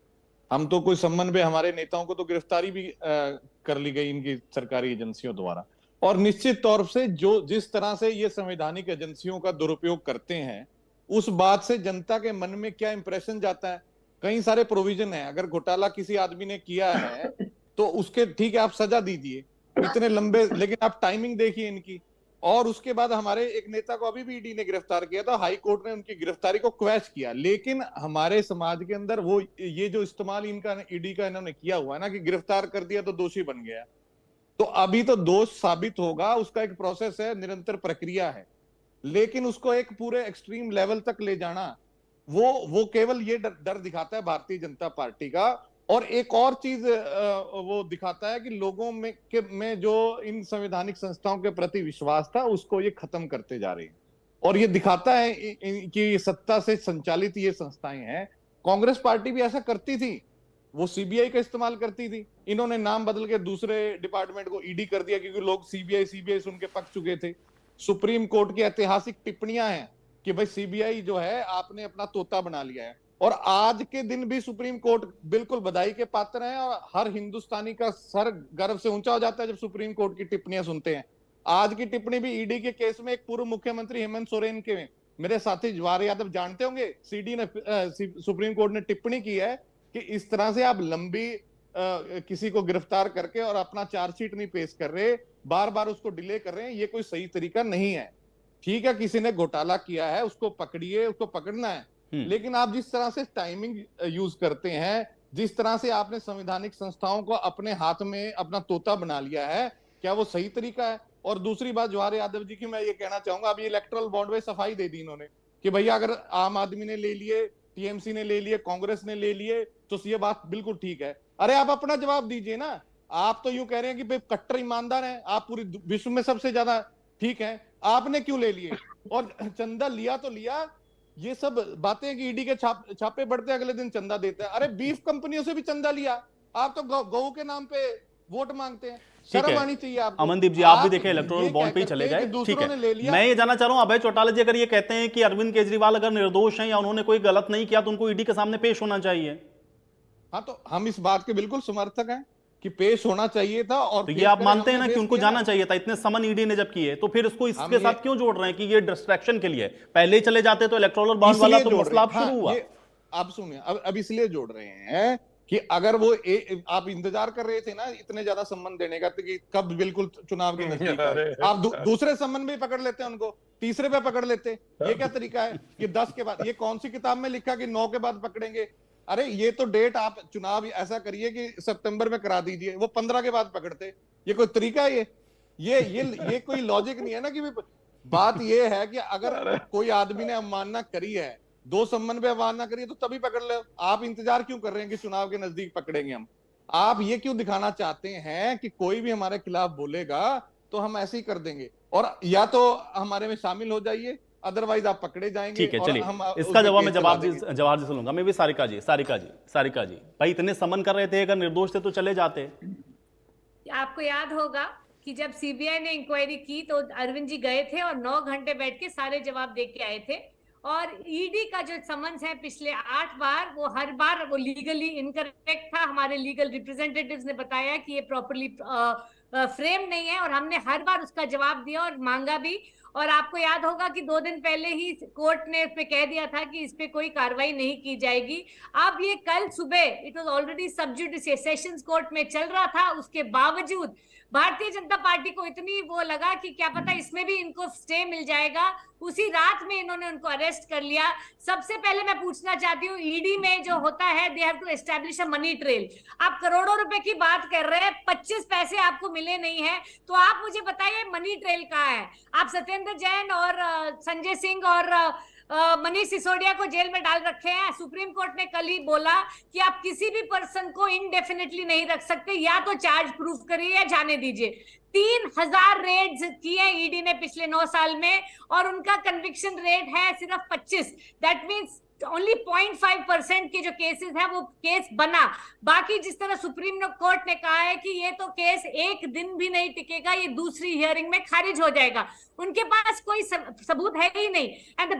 हम तो कोई संबंध में, हमारे नेताओं को तो गिरफ्तारी भी कर ली गई इनकी सरकारी एजेंसियों द्वारा। और निश्चित तौर से जो जिस तरह से ये संवैधानिक एजेंसियों का दुरुपयोग करते हैं, उस बात से जनता के मन में क्या इंप्रेशन जाता है। कई सारे प्रोविजन है, अगर घोटाला किसी आदमी ने किया है तो उसके, ठीक है आप सजा दीजिए, इतने लंबे, लेकिन आप टाइमिंग देखिए इनकी। और उसके बाद हमारे एक नेता को अभी भी ईडी ने गिरफ्तार किया था, हाई कोर्ट ने उनकी गिरफ्तारी को क्वैश किया। लेकिन हमारे समाज के अंदर वो ये जो इस्तेमाल इनका ईडी का इन्होंने किया हुआ है ना, कि गिरफ्तार कर दिया तो दोषी बन गया, तो अभी तो दोष साबित होगा, उसका एक प्रोसेस है, निरंतर प्रक्रिया है। लेकिन उसको एक पूरे एक्सट्रीम लेवल तक ले जाना, वो केवल ये डर दिखाता है भारतीय जनता पार्टी का। और एक और चीज वो दिखाता है कि लोगों में जो इन संवैधानिक संस्थाओं के प्रति विश्वास था, उसको ये खत्म करते जा रहे हैं। और ये दिखाता है कि सत्ता से संचालित ये संस्थाएं हैं। कांग्रेस पार्टी भी ऐसा करती थी, वो सीबीआई का इस्तेमाल करती थी। इन्होंने नाम बदल के दूसरे डिपार्टमेंट को ईडी कर दिया, क्योंकि लोग सीबीआई सुन के पक चुके थे। सुप्रीम कोर्ट की ऐतिहासिक टिप्पणियां हैं कि भाई सीबीआई जो है आपने अपना तोता बना लिया है। और आज के दिन भी सुप्रीम कोर्ट बिल्कुल बधाई के पात्र है, और हर हिंदुस्तानी का सर गर्व से ऊंचा हो जाता है जब सुप्रीम कोर्ट की टिप्पणियां सुनते हैं। आज की टिप्पणी भी ईडी के केस में एक पूर्व मुख्यमंत्री हेमंत सोरेन के, मेरे साथी जवाहर यादव जानते होंगे, सीडी ने, सुप्रीम कोर्ट ने टिप्पणी की है कि इस तरह से आप लंबी किसी को गिरफ्तार करके और अपना चार्जशीट नहीं पेश कर रहे, बार बार उसको डिले कर रहे हैं, ये कोई सही तरीका नहीं है। ठीक है, किसी ने घोटाला किया है, उसको पकड़िए, उसको पकड़ना है, लेकिन आप जिस तरह से टाइमिंग यूज करते हैं, जिस तरह से आपने संवैधानिक संस्थाओं को अपने हाथ में अपना तोता बना लिया है, क्या वो सही तरीका है? और दूसरी बात जवाहर यादव जी की मैं ये कहना चाहूंगा, अभी इलेक्टोरल बॉन्ड में सफाई दे दी इन्होंने कि भैया अगर आम आदमी ने ले लिए टीएमसी ने ले लिए, कांग्रेस ने ले लिए, तो ये बात बिल्कुल ठीक है। अरे आप अपना जवाब दीजिए ना। आप तो यूं कह रहे हैं कि भाई कट्टर ईमानदार हैं, आप पूरी विश्व में सबसे ज्यादा ठीक है, आपने क्यों ले लिए? और चंदा लिया तो लिया, ये सब बातें कि ईडी के छापे बढ़ते अगले दिन चंदा देते हैं। अरे बीफ कंपनियों से भी चंदा लिया, आप तो गौ के नाम पे वोट मांगते हैं, शर्म आनी चाहिए आपको। अमनदीप जी, आप भी देखें इलेक्टोरल बॉन्ड पे ही चले गए, ठीक है। मैं ये जानना चाह रहा हूं अभय चौटाला जी, अगर ये कहते हैं कि अरविंद केजरीवाल अगर निर्दोष हैं या उन्होंने कोई गलत नहीं किया तो उनको ईडी के सामने पेश होना चाहिए। हाँ, तो हम इस बात के बिल्कुल समर्थक हैं कि पेश होना चाहिए था। और तो ये आप मानते हैं ना कि उनको जाना चाहिए था? इतने समन ईडी ने जब किए तो फिर इसको इसके साथ क्यों जोड़ रहे हैं कि ये डिस्ट्रैक्शन के लिए? पहले ही चले जाते तो इलेक्टोरल बॉन्ड वाला तो मसला शुरू हुआ। आप सुनिए, अब इसलिए जोड़ रहे हैं कि अगर वो आप इंतजार कर रहे थे ना इतने ज्यादा सम्मान देने का कि कब बिल्कुल चुनाव के नजदीक आए, आप दूसरे सम्मान भी पकड़ लेते हैं उनको, तीसरे पे पकड़ लेते। ये क्या तरीका है कि 10 के बाद? ये कौन सी किताब में लिखा कि 9 के बाद पकड़ेंगे? अरे ये तो डेट आप चुनाव ऐसा करिए कि सितंबर में करा दीजिए, वो 15 के बाद पकड़ते। ये कोई तरीका है? ये कोई लॉजिक नहीं है ना। कि बात ये है कि अगर कोई आदमी ने अवमानना करी है, 2 सम्मान पे अवमानना करी है, तो तभी पकड़ ले। आप इंतजार क्यों कर रहे हैं कि चुनाव के नजदीक पकड़ेंगे हम? आप ये क्यों दिखाना चाहते हैं कि कोई भी हमारे खिलाफ बोलेगा तो हम ऐसे ही कर देंगे, और या तो हमारे में शामिल हो जाइए, अदरवाइज आप पकड़े जाएंगे। ठीक है, चलिए इसका जवाब मैं जवाहर जी से लूंगा। मैं भी सारिका जी भाई इतने समन कर रहे थे, अगर निर्दोष थे तो चले जाते। आपको याद होगा कि जब सीबीआई ने इंक्वायरी की तो अरविंद जी गए थे और 9 घंटे बैठ के सारे जवाब दे के आए थे। और ईडी का जो समन्स है पिछले 8 बार, वो हर बार वो लीगली इनकरेक्ट था। हमारे लीगल रिप्रेजेंटेटिव्स ने बताया कि ये प्रॉपर्ली फ्रेम नहीं है, और हमने हर बार उसका जवाब दिया और मांगा भी। और आपको याद होगा कि 2 दिन पहले ही कोर्ट ने उस पे कह दिया था कि इस पे कोई कार्रवाई नहीं की जाएगी। अब ये कल सुबह इट वाज ऑलरेडी सब जुडिस सेशंस कोर्ट में चल रहा था, उसके बावजूद भारतीय जनता पार्टी को इतनी वो लगा कि क्या पता इसमें भी इनको स्टे मिल जाएगा। उसी रात में इन्होंने उनको अरेस्ट कर लिया। सबसे पहले मैं पूछना चाहती हूँ, ईडी में जो होता है they have to establish a money trail. आप करोड़ों रुपए की बात कर रहे हैं, 25 पैसे आपको मिले नहीं है, तो आप मुझे बताइए मनी ट्रेल कहाँ है? आप सत्येंद्र जैन और संजय सिंह और मनीष सिसोदिया को जेल में डाल रखे हैं। सुप्रीम कोर्ट ने कल ही बोला कि आप किसी भी पर्सन को इनडेफिनेटली नहीं रख सकते, या तो चार्ज प्रूफ करिए या जाने दीजिए। 3000 रेड्स किए ईडी ने पिछले 9 साल में, और उनका कन्विक्शन रेट है सिर्फ 25। दैट मीन्स ओनली 0.5% के जो केसेस है वो केस बना। बाकी जिस तरह सुप्रीम कोर्ट ने कहा है कि ये तो केस 1 दिन भी नहीं टिकेगा, ये दूसरी हियरिंग में खारिज हो जाएगा, उनके पास कोई सबूत है ही नहीं। And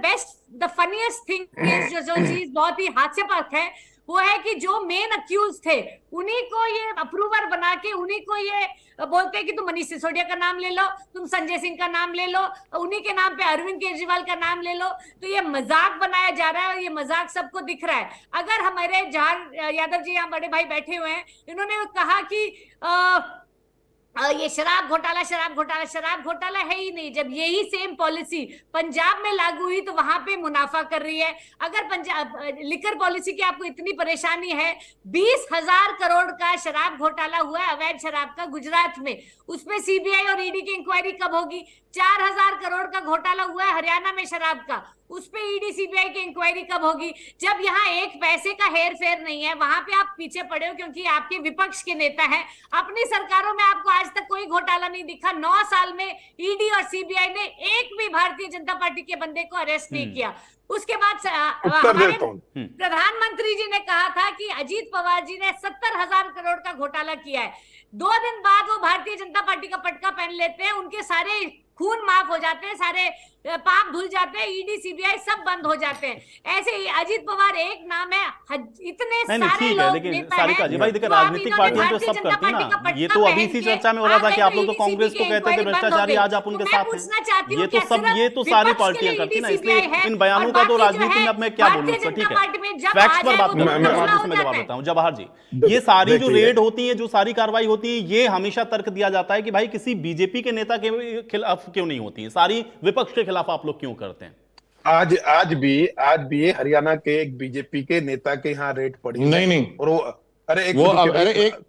the funniest thing is, जो चीज बहुत ही हास्यास्पद है, वो है कि जो मेन अक्यूज थे उन्हीं को ये अप्रूवर बना के उन्हीं को ये बोलते हैं कि तुम मनीष सिसोदिया का नाम ले लो, तुम संजय सिंह का नाम ले लो, उन्हीं के नाम पे अरविंद केजरीवाल का नाम ले लो। तो ये मजाक बनाया जा रहा है और ये मजाक सबको दिख रहा है। अगर हमारे जहां यादव जी यहाँ बड़े भाई बैठे हुए हैं, इन्होंने कहा कि ये शराब घोटाला है ही नहीं। जब यही सेम पॉलिसी पंजाब में लागू हुई तो वहां पे मुनाफा कर रही है। अगर पंजाब लिकर पॉलिसी की आपको इतनी परेशानी है, 20,000 करोड़ का शराब घोटाला हुआ है अवैध शराब का गुजरात में, उसमें सीबीआई और ईडी की इंक्वायरी कब होगी? 4,000 करोड़ का घोटाला हुआ है हरियाणा में शराब का, उस पे ईडी सीबीआई की इंक्वायरी कब होगी? जब यहाँ 1 पैसे का हेर फेर नहीं है, वहां पे आप पीछे पड़े हो क्योंकि आपके विपक्ष के नेता हैं। अपनी सरकारों में आपको आज तक कोई घोटाला नहीं दिखा। 9 साल में ईडी और सीबीआई ने एक भी भारतीय जनता पार्टी के बंदे को अरेस्ट नहीं किया। उसके बाद हमारे प्रधानमंत्री जी ने कहा था कि अजीत पवार जी ने 70,000 करोड़ का घोटाला किया है। 2 दिन बाद वो भारतीय जनता पार्टी का पटका पहन लेते हैं, उनके सारे खून माफ हो जाते हैं, सारे पाप धुल जाते हैं, ईडी सीबीआई सब बंद हो जाते हैं। ऐसे ही अजीत पवार एक नाम है, इतने सारे लोग लेकिन सारिका जी भाई देखिए, राजनीतिक पार्टियां तो सब करती ना। ये तो अभी इसी चर्चा में हो रहा था कि आप लोग तो कांग्रेस को कहते थे भ्रष्टाचारी, आज आप उनके साथ हैं। ये तो सारी पार्टियां करती ना, इसलिए इन बयानों का तो राजनीति में अब मैं क्या बोलूं। ठीक है, फैक्ट्स पर बात करूं, मैं जवाब देता हूं। जवाहर जी, ये सारी जो रेड होती है, जो सारी कार्रवाई होती है, ये हमेशा तर्क दिया जाता है कि भाई किसी बीजेपी के नेता के खिलाफ क्यों नहीं होती है, सारी विपक्ष के खिलाफ आप लोग क्यों करते हैं? आज भी ये हरियाणा के एक बीजेपी के नेता के यहाँ रेड पड़ी नहीं और वो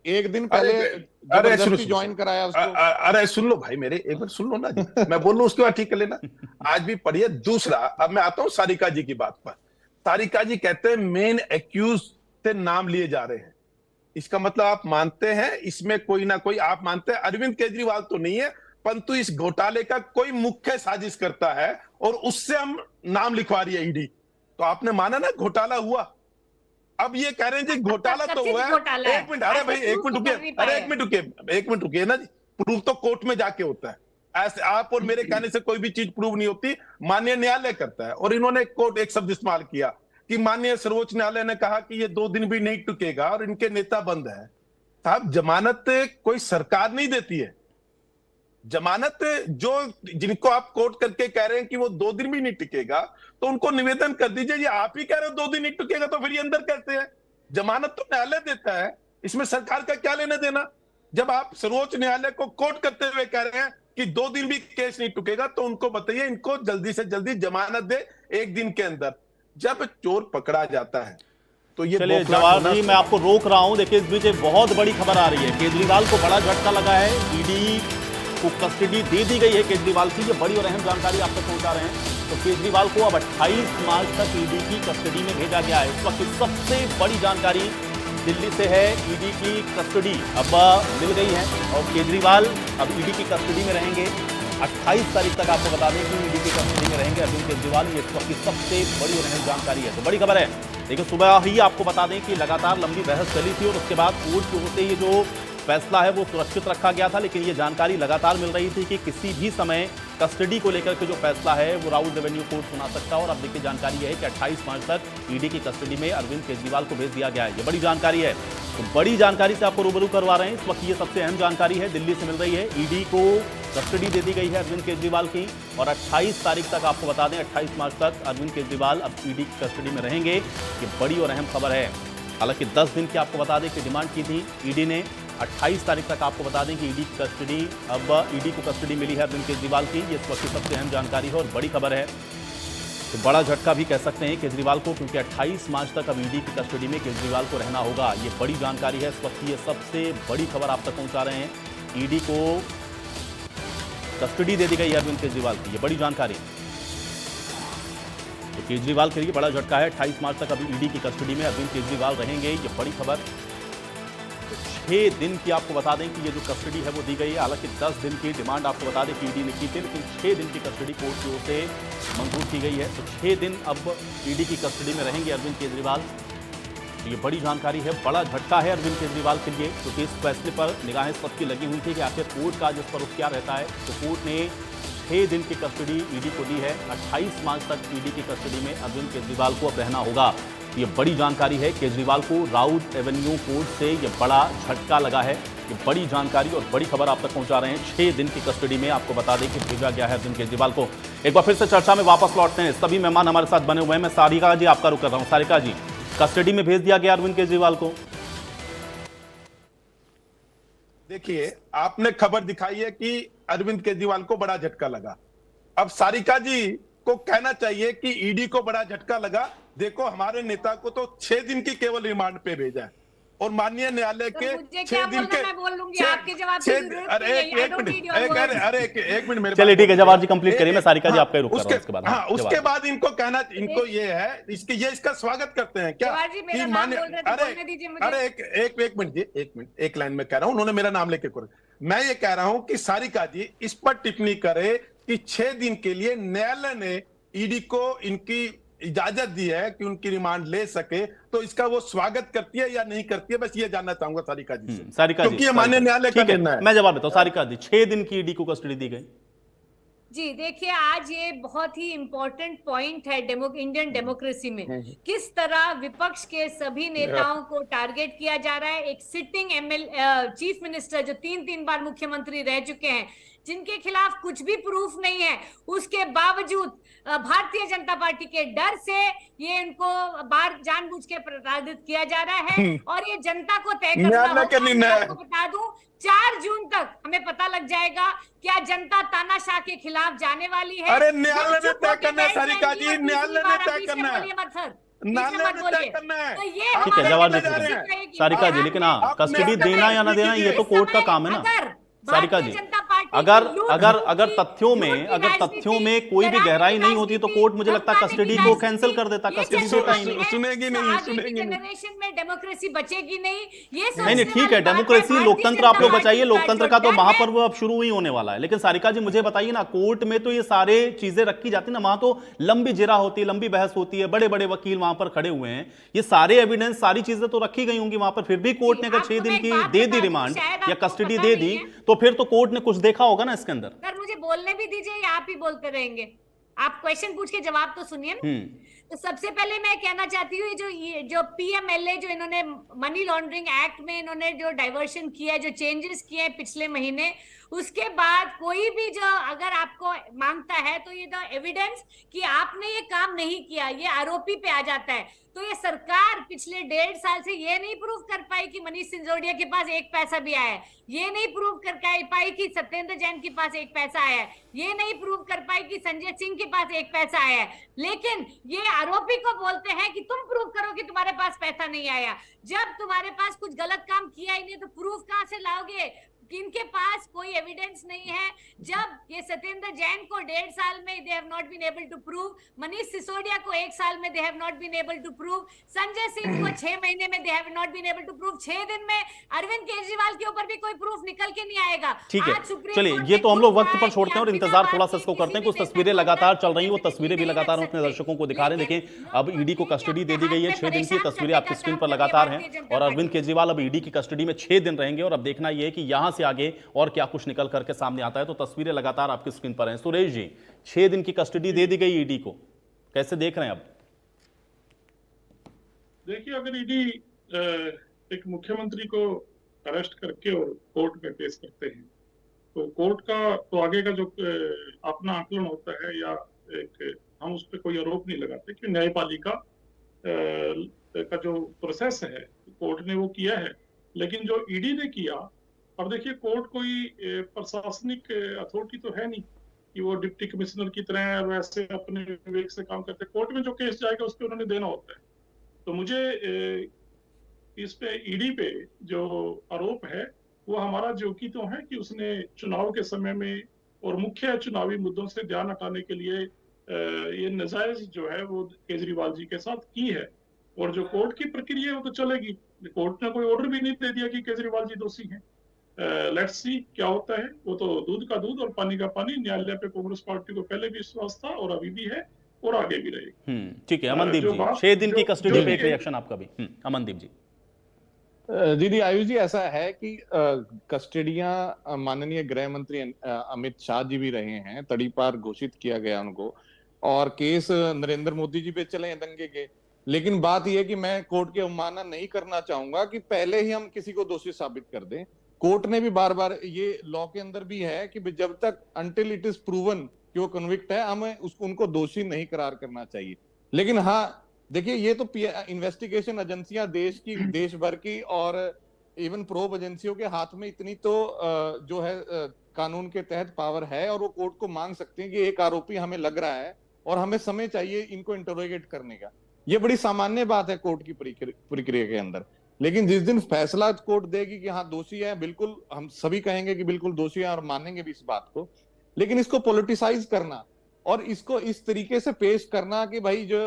एक दिन पहले ज्वाइन कराया उसको। अरे सुन लो भाई मेरे, एक बार सुन लो ना जी, मैं बोल लूं उसके बाद ठीक कर लेना। आज भी पढ़िए। दूसरा, अब मैं आता हूं सारिका जी की बात पर। सारिका जी कहते हैं मेन एक्यूज से नाम लिए जा रहे हैं। इसका मतलब आप मानते हैं इसमें कोई ना कोई, आप मानते हैं अरविंद केजरीवाल तो नहीं है, परंतु इस घोटाले का कोई मुख्य साजिश करता है और उससे हम नाम लिखवा रही है ईडी। तो आपने माना ना घोटाला हुआ। अब ये कह रहे हैं जी घोटाला तो हुआ है। एक मिनट, अरे भाई एक मिनट रुकिए, अरे एक मिनट रुकिए ना जी। प्रूफ तो कोर्ट में जाके होता है, ऐसे आप और मेरे कहने से कोई भी चीज प्रूव नहीं होती, माननीय न्यायालय करता है। और इन्होंने कोर्ट एक शब्द इस्तेमाल किया कि माननीय सर्वोच्च न्यायालय ने कहा कि ये 2 दिन भी नहीं टुकेगा और इनके नेता बंद है। साहब जमानत कोई सरकार नहीं देती है। जमानत जो जिनको आप कोर्ट करके कह रहे हैं कि वो 2 दिन भी नहीं टिकेगा, तो उनको निवेदन कर दीजिए, ये आप ही कह रहे हो 2 दिन नहीं टिकेगा तो फिर ये अंदर कहते हैं। जमानत तो न्यायालय देता है, इसमें सरकार का क्या लेना देना। जब आप सर्वोच्च न्यायालय को कोर्ट करते हुए कह रहे हैं कि 2 दिन भी केस नहीं टुकेगा, तो उनको बताइए इनको जल्दी से जल्दी जमानत दे 1 दिन के अंदर। जब चोर पकड़ा जाता है तो ये चलिए जवाहर जी, मैं आपको रोक रहा हूं। देखिए इस बीच एक बहुत बड़ी खबर आ रही है, केजरीवाल को बड़ा झटका लगा है। ईडी को कस्टडी दे दी गई है केजरीवाल की। ये बड़ी और अहम जानकारी आप तक पहुंचा रहे हैं। तो केजरीवाल को अब 28 मार्च तक ईडी की कस्टडी में भेजा गया है। इस वक्त की सबसे बड़ी जानकारी दिल्ली से है, ईडी की कस्टडी अब मिल गई है और केजरीवाल अब ईडी की कस्टडी में रहेंगे। 28 तारीख तक आपको बता दें कि ईडी की कस्टडी में रहेंगे अरविंद केजरीवाल। ये इस वक्त की सबसे बड़ी और अहम जानकारी है। तो बड़ी खबर है। देखिए सुबह ही आपको बता दें कि लगातार लंबी बहस चली थी और उसके बाद कोर्ट की ओर से ये जो फैसला है वो सुरक्षित रखा गया था। लेकिन ये जानकारी लगातार मिल रही थी कि किसी भी समय कस्टडी को लेकर के जो फैसला है वो राउल रेवेन्यू कोर्ट सुना सकता है। और अब देखिए जानकारी है कि 28 मार्च तक ईडी की कस्टडी में अरविंद केजरीवाल को भेज दिया गया है। ये बड़ी जानकारी है। तो बड़ी जानकारी से आपको रूबरू करवा रहे हैं। इस वक्त ये सबसे अहम जानकारी है, दिल्ली से मिल रही है। ईडी को कस्टडी दे दी गई है अरविंद केजरीवाल की और 28 तारीख तक आपको बता दें 28 मार्च तक अरविंद केजरीवाल अब ईडी की कस्टडी में रहेंगे। ये बड़ी और अहम खबर है। हालांकि 10 दिन की आपको बता दें कि डिमांड की थी ईडी ने। 28 तारीख तक आपको बता दें कि ईडी की कस्टडी, अब ईडी को कस्टडी मिली है अरविंद केजरीवाल की। ये इस वक्त की सबसे अहम जानकारी है और बड़ी खबर है। तो बड़ा झटका भी कह सकते हैं केजरीवाल को, क्योंकि 28 मार्च तक अब ईडी की कस्टडी में केजरीवाल को रहना होगा। ये बड़ी जानकारी है। इस वक्त की ये सबसे बड़ी खबर आप तक पहुंचा रहे हैं। ईडी को कस्टडी दे दी गई है अरविंद केजरीवाल की। ये बड़ी जानकारी है। तो केजरीवाल के लिए बड़ा झटका है। 28 मार्च तक अभी ईडी की कस्टडी में अरविंद केजरीवाल रहेंगे। ये बड़ी खबर। तो 6 दिन की आपको बता दें कि ये जो कस्टडी है वो दी गई है। हालांकि 10 दिन की डिमांड आपको बता दें कि ईडी ने की थी, लेकिन 6 दिन की कस्टडी कोर्ट की ओर से मंजूर की गई है। तो 6 दिन अब ईडी की कस्टडी में रहेंगे अरविंद केजरीवाल। तो ये बड़ी जानकारी है, बड़ा झटका है अरविंद केजरीवाल के लिए, क्योंकि इस फैसले पर निगाहें सबकी लगी हुई थी कि आखिर कोर्ट का जिस पर रुख क्या रहता है। तो कोर्ट ने 6 दिन की कस्टडी ईडी को दी है। 28 मार्च तक ईडी की कस्टडी में अरविंद केजरीवाल को अब रहना होगा। ये बड़ी जानकारी है। केजरीवाल को राउल रेवेन्यू कोर्ट से ये बड़ा झटका लगा है। ये बड़ी जानकारी और बड़ी खबर आप तक पहुंचा रहे हैं। 6 दिन की कस्टडी में आपको बता दें कि भेजा गया है अरविंद केजरीवाल को। एक बार फिर से चर्चा में वापस लौटते हैं। सभी मेहमान हमारे साथ बने हुए हैं। मैं सारिका जी आपका रुक कर रहा हूं। सारिका जी, कस्टडी में भेज दिया गया अरविंद केजरीवाल को। देखिए आपने खबर दिखाई है कि अरविंद केजरीवाल को बड़ा झटका लगा। अब सारिका जी को कहना चाहिए कि ईडी को बड़ा झटका लगा। देखो हमारे नेता को तो 6 दिन की केवल रिमांड पे भेजा है और माननीय न्यायालय के 6 दिन के। एक मिनट मेरे, चलिए ठीक है जवाहर जी, कंप्लीट करिए। मैं सारिका जी आपका रुक कर रहा हूं। उसके बाद हाँ, उसके बाद इनको कहना, इनको ये है इसका स्वागत करते हैं क्या कि मान्य, अरे एक मिनट जी, एक लाइन में कह रहा हूं, उन्होंने मेरा नाम लेके कर। मैं ये कह रहा हूं कि सारिका जी इस पर टिप्पणी करे कि 6 दिन के लिए न्यायालय ने ईडी को इनकी इजाजत दी है कि उनकी रिमांड ले सके, तो इसका वो स्वागत करती है या नहीं करती है, बस ये जानना चाहूंगा सारिका जी से। सारिका जी, क्योंकि ये माननीय न्यायालय का निर्णय है। मैं जवाब देता हूं। सारिका जी, 6 दिन की ईडी को कस्टडी दी गई। जी देखिए, आज ये बहुत ही इम्पोर्टेंट पॉइंट है इंडियन डेमोक्रेसी में। किस तरह विपक्ष के सभी नेताओं को टारगेट किया जा रहा है। एक सिटिंग चीफ मिनिस्टर जो 3 बार मुख्यमंत्री रह चुके हैं, जिनके खिलाफ कुछ भी प्रूफ नहीं है, उसके बावजूद भारतीय जनता पार्टी के डर से ये इनको बार जानबूझ के प्रताड़ित किया जा रहा है। और ये जनता को तय करना होगा। मैं आपको बता दूं 4 जून तक हमें पता लग जाएगा क्या जनता तानाशाह के खिलाफ जाने वाली है। अरे न्यायालय ने तय करना है सारिका जी, न्यायालय ने तय करना है। ठीक है जवाब दे सारिका जी, लेकिन हाँ कस्टडी देना या ना देना ये तो कोर्ट का काम है ना सारिका जी। अगर कि लूट अगर की- अगर तथ्यों लूट में की अगर राजनीति, तथ्यों में कोई भी डराने गहराई की नहीं होती तो राजनीति, कोर्ट मुझे लगता है धमकाने कस्टडी की को राजनीति, कैंसिल कर देता, ये कस्टडी चलती देता ही रहती नहीं। है, सुनेगी तो नहीं, आगे की सुनेगी नहीं। जनरेशन में डेमोक्रेसी बचेगी नहीं, ये नहीं सोचने नहीं ठीक वाली है, बात डेमोक्रेसी भारतीय लोकतंत्र जनता आप लोग पार्टी बचाइए, का लोकतंत्र जो का तो डर है, महापर्व अब शुरू ही होने वाला है। लेकिन सारिका जी मुझे बताइए ना, कोर्ट में तो ये सारे चीजें रखी जाती ना, वहां तो लंबी जिरा होती है, लंबी बहस होती है, बड़े बड़े वकील वहां पर खड़े हुए हैं, ये सारे एविडेंस सारी चीजें तो रखी गई होंगी वहां पर, फिर भी कोर्ट ने अगर आपको 6 दिन मैं एक की बात दे दी बता दूं, रिमांड शायद या आपको कस्टडी पता दे नहीं दी, है। तो फिर तो कोर्ट ने कुछ देखा होगा ना इसके अंदर। सर मुझे बोलने भी दीजिए या आप ही बोलते रहेंगे? आप क्वेश्चन पूछ के जवाब तो सुनिए ना। तो सबसे पहले मैं कहना चाहती हूँ, ये जो पीएमएलए जो इन्होंने मनी लॉन्ड्रिंग एक्ट में इन्होंने जो डाइवर्शन किया है, जो चेंजेस किए हैं पिछले महीने, उसके बाद कोई भी जो अगर आपको मांगता है तो ये द एविडेंस कि आपने ये काम नहीं किया, ये आरोपी पे आ जाता है। तो ये सरकार पिछले 1.5 साल से ये नहीं प्रूव कर पाई कि मनीष सिसोदिया के पास एक पैसा भी आया है, ये नहीं प्रूव कर पाई कि सत्येंद्र जैन के पास एक पैसा आया है, ये नहीं प्रूव कर पाई कि संजय सिंह के पास एक पैसा आया है। लेकिन ये आरोपी को बोलते हैं कि तुम प्रूव करो कि तुम्हारे पास पैसा नहीं आया। जब तुम्हारे पास कुछ गलत काम किया ही नहीं तो प्रूफ कहां से लाओगे? इनके पास कोई एविडेंस नहीं है। जब ये सत्येंद्र जैन को 1.5 साल में they have not been able to prove, Manish Sisodia को 1 साल में they have not been able to prove, Sanjay Singh को 6 महीने में they have not been able to prove, 6 दिन में अरविंद केजरीवाल के ऊपर भी कोई प्रूफ निकल के नहीं आएगा। ठीक है, आज सुप्रीम चलिए कोर्ट ये ने तो हम खुद लोग वक्त कहा पर है छोड़ते हैं और कि आप इंतजार बिना थोड़ा बात सा के इसको करते हैं। किसी कुछ भी तस्वीरें नेता को लगातार आप चल रही हैं, वो डेफिनेटली तस्वीरें भी नहीं रख लगातार हम अपने सकते। दर्शकों को दिखा रहे हैं। देखिए लेकिन अब लोग ईडी को बोलते हैं कस्टडी कि दे दी अपने गई है, हाथ 6 में दिन की परेशान तस्वीरें करने आपकी का स्क्रीन काम पर कर रही है लगातार हैं। भारतीय जनता और अरविंद पार्टी। केजरीवाल अब ईडी की कस्टडी में 6 दिन रहेंगे और अब देखना यह है कि यहां से आगे और क्या कुछ निकल करके सामने आता है। तो तस्वीरें लगातार आपकी स्क्रीन पर हैं। सुरेश जी, 6 दिन की कस्टडी दे दी गई ईडी को, कैसे देख रहे हैं अब? देखिए, अगर ईडी एक मुख्यमंत्री को अरेस्ट करके और कोर्ट में पेश करते हैं तो कोर्ट का तो आगे का जो अपना आकलन होता है या एक हम उस पर कोई आरोप नहीं लगाते कि न्यायपालिका का जो प्रोसेस है कोर्ट ने वो किया है। लेकिन जो ईडी ने किया, अब देखिए कोर्ट कोई प्रशासनिक अथॉरिटी तो है नहीं कि वो डिप्टी कमिश्नर की तरह वैसे अपने विवेक से काम करते। कोर्ट में जो केस जाएगा उस पर उन्होंने देना होता है। तो मुझे इस पे ईडी पे जो आरोप है वो हमारा जो कि तो है कि उसने चुनाव के समय में और मुख्य चुनावी मुद्दों से ध्यान हटाने के लिए ये नाजायज जो है वो केजरीवाल जी के साथ की है। और जो कोर्ट की प्रक्रिया है वो तो चलेगी। कोर्ट ने कोई ऑर्डर भी नहीं दे दिया कि केजरीवाल जी दोषी हैं। लेट्स सी क्या होता है। वो तो दूध का दूध और पानी का पानी। न्यायालय पे कांग्रेस पार्टी को पहले भी विश्वास था और अभी भी है और आगे भी रहेगी। ठीक है अमनदीप जो जी, बात- 6 दिन की जो- कस्टडी जो पे एक ये- रिएक्शन आपका भी। अमनदीप जी। दीदी आयुष जी, ऐसा है कि कस्टडियां माननीय गृह मंत्री अमित शाह जी भी रहे हैं, तड़ीपार घोषित किया गया उनको, और केस नरेंद्र मोदी जी पे चले हैं दंगे के। लेकिन बात यह है कि मैं कोर्ट की अवमानना नहीं करना चाहूंगा कि पहले ही हम किसी को दोषी साबित कर दें। कोर्ट ने भी बार बार, ये लॉ के अंदर भी है कि जब तक अनटिल इट इज प्रूवन कि वो कन्विक्ट है, हमें उनको दोषी नहीं करार करना चाहिए। लेकिन हाँ देखिए, ये तो इन्वेस्टिगेशन एजेंसियां देश भर की और इवन प्रोब एजेंसियों के हाथ में इतनी तो जो है कानून के तहत पावर है, और वो कोर्ट को मांग सकते हैं कि एक आरोपी हमें लग रहा है और हमें समय चाहिए इनको इंटरोगेट करने का। ये बड़ी सामान्य बात है कोर्ट की प्रक्रिया के अंदर। लेकिन जिस दिन फैसला कोर्ट देगी कि हाँ दोषी है, बिल्कुल हम सभी कहेंगे कि बिल्कुल दोषी है और मानेंगे भी इस बात को। लेकिन इसको पॉलिटिसाइज करना और इसको इस तरीके से पेश करना कि भाई जो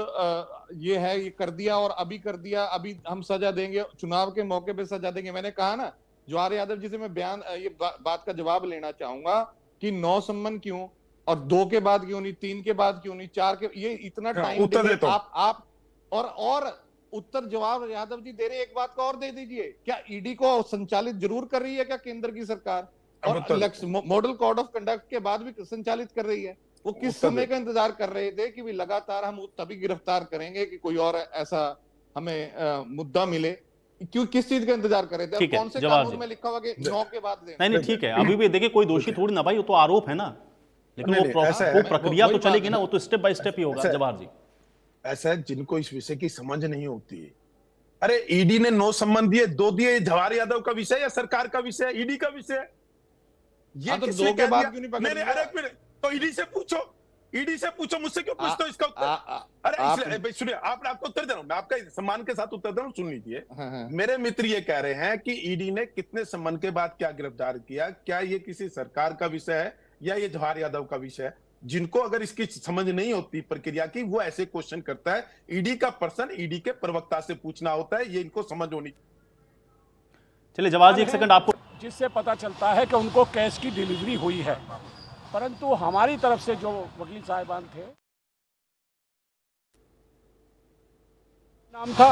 ये है ये कर दिया और अभी कर दिया, अभी हम सजा देंगे, चुनाव के मौके पे सजा देंगे। मैंने कहा ना, जवाहर यादव जी से मैं ये बात का जवाब लेना चाहूंगा कि 9 सम्मन क्यों और 2 के बाद क्यों नहीं, 3 के बाद क्यों नहीं, 4 के, ये इतना टाइम आप और उत्तर जवाहर यादव जी दे रहे, एक बात का और दे दीजिए, क्या ईडी को संचालित जरूर कर रही है क्या केंद्र की सरकार? और मॉडल कोड ऑफ कंडक्ट के बाद भी संचालित कर रही है। वो किस समय का इंतजार कर रहे थे कि भी लगातार हम तभी गिरफ्तार करेंगे कि कोई और ऐसा हमें मुद्दा मिले? क्यों, किस चीज का इंतजार कर रहे थे? ठीक है, कौन से कानून में लिखा हुआ कि 9 के बाद देना? नहीं ठीक है, अभी भी देखिए कोई दोषी थोड़ी ना भाई, वो तो आरोप है ना। लेकिन वो प्रक्रिया तो चलेगी ना, वो तो स्टेप बाय स्टेप ही होगा। जवाहर जी, ऐसा है जिनको इस विषय की समझ नहीं होती है। अरे ईडी ने 9 सम्मन दिए, 2 दिए, जवाहर यादव का विषय या सरकार का विषय, ईडी का विषय? ये तो 2 के बाद क्यों नहीं पकड़? अरे तो ईडी से पूछो, ईडी से पूछो, मुझसे क्यों पूछते हो इसका उत्तर? अरे सुनिए, आपको उत्तर दे रहा हूं मैं, आपका सम्मान के साथ उत्तर दे रहा हूं, सुन लीजिए। मेरे मित्र ये कह रहे हैं कि ईडी ने कितने सम्मान के बाद क्या गिरफ्तार किया, क्या ये किसी सरकार का विषय है या ये जवाहर यादव का विषय है? जिनको अगर इसकी समझ नहीं होती प्रक्रिया की, वो ऐसे क्वेश्चन करता है। ईडी का पर्सन ईडी के प्रवक्ता से पूछना होता है, ये इनको समझ होनी। चलिए जवाब जी, एक सेकंड आपको, जिससे पता चलता है कि उनको कैश की डिलीवरी हुई है, परंतु हमारी तरफ से जो वकील साहिबान थे, नाम था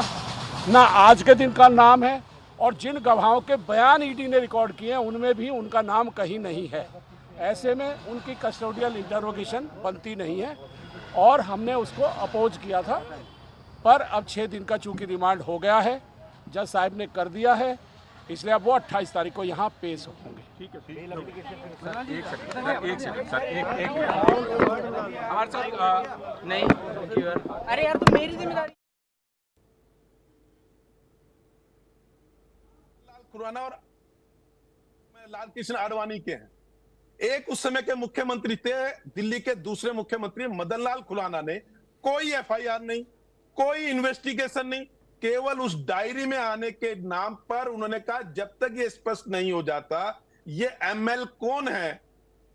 ना आज के दिन का नाम है, और जिन गवाहों के बयान ईडी ने रिकॉर्ड किए हैं उनमें भी उनका नाम कहीं नहीं है। ऐसे में उनकी कस्टोडियल इंटरोगेशन बनती नहीं है और हमने उसको अपोज किया था। पर अब 6 दिन का चूंकि रिमांड हो गया है, जज साहब ने कर दिया है, इसलिए अब वो 28 तारीख को यहाँ पेश होंगे। ठीक है, हमारे साथ नहीं, अरे यार तो मेरी जिम्मेदारी। लाल खुराना और लाल कृष्ण आडवाणी के हैं। एक उस समय के मुख्यमंत्री थे, दिल्ली के दूसरे मुख्यमंत्री मदन लाल खुराना ने कोई एफआईआर नहीं, कोई इन्वेस्टिगेशन नहीं, केवल उस डायरी में आने के नाम पर उन्होंने कहा जब तक ये स्पष्ट नहीं हो जाता ये एमएल कौन है,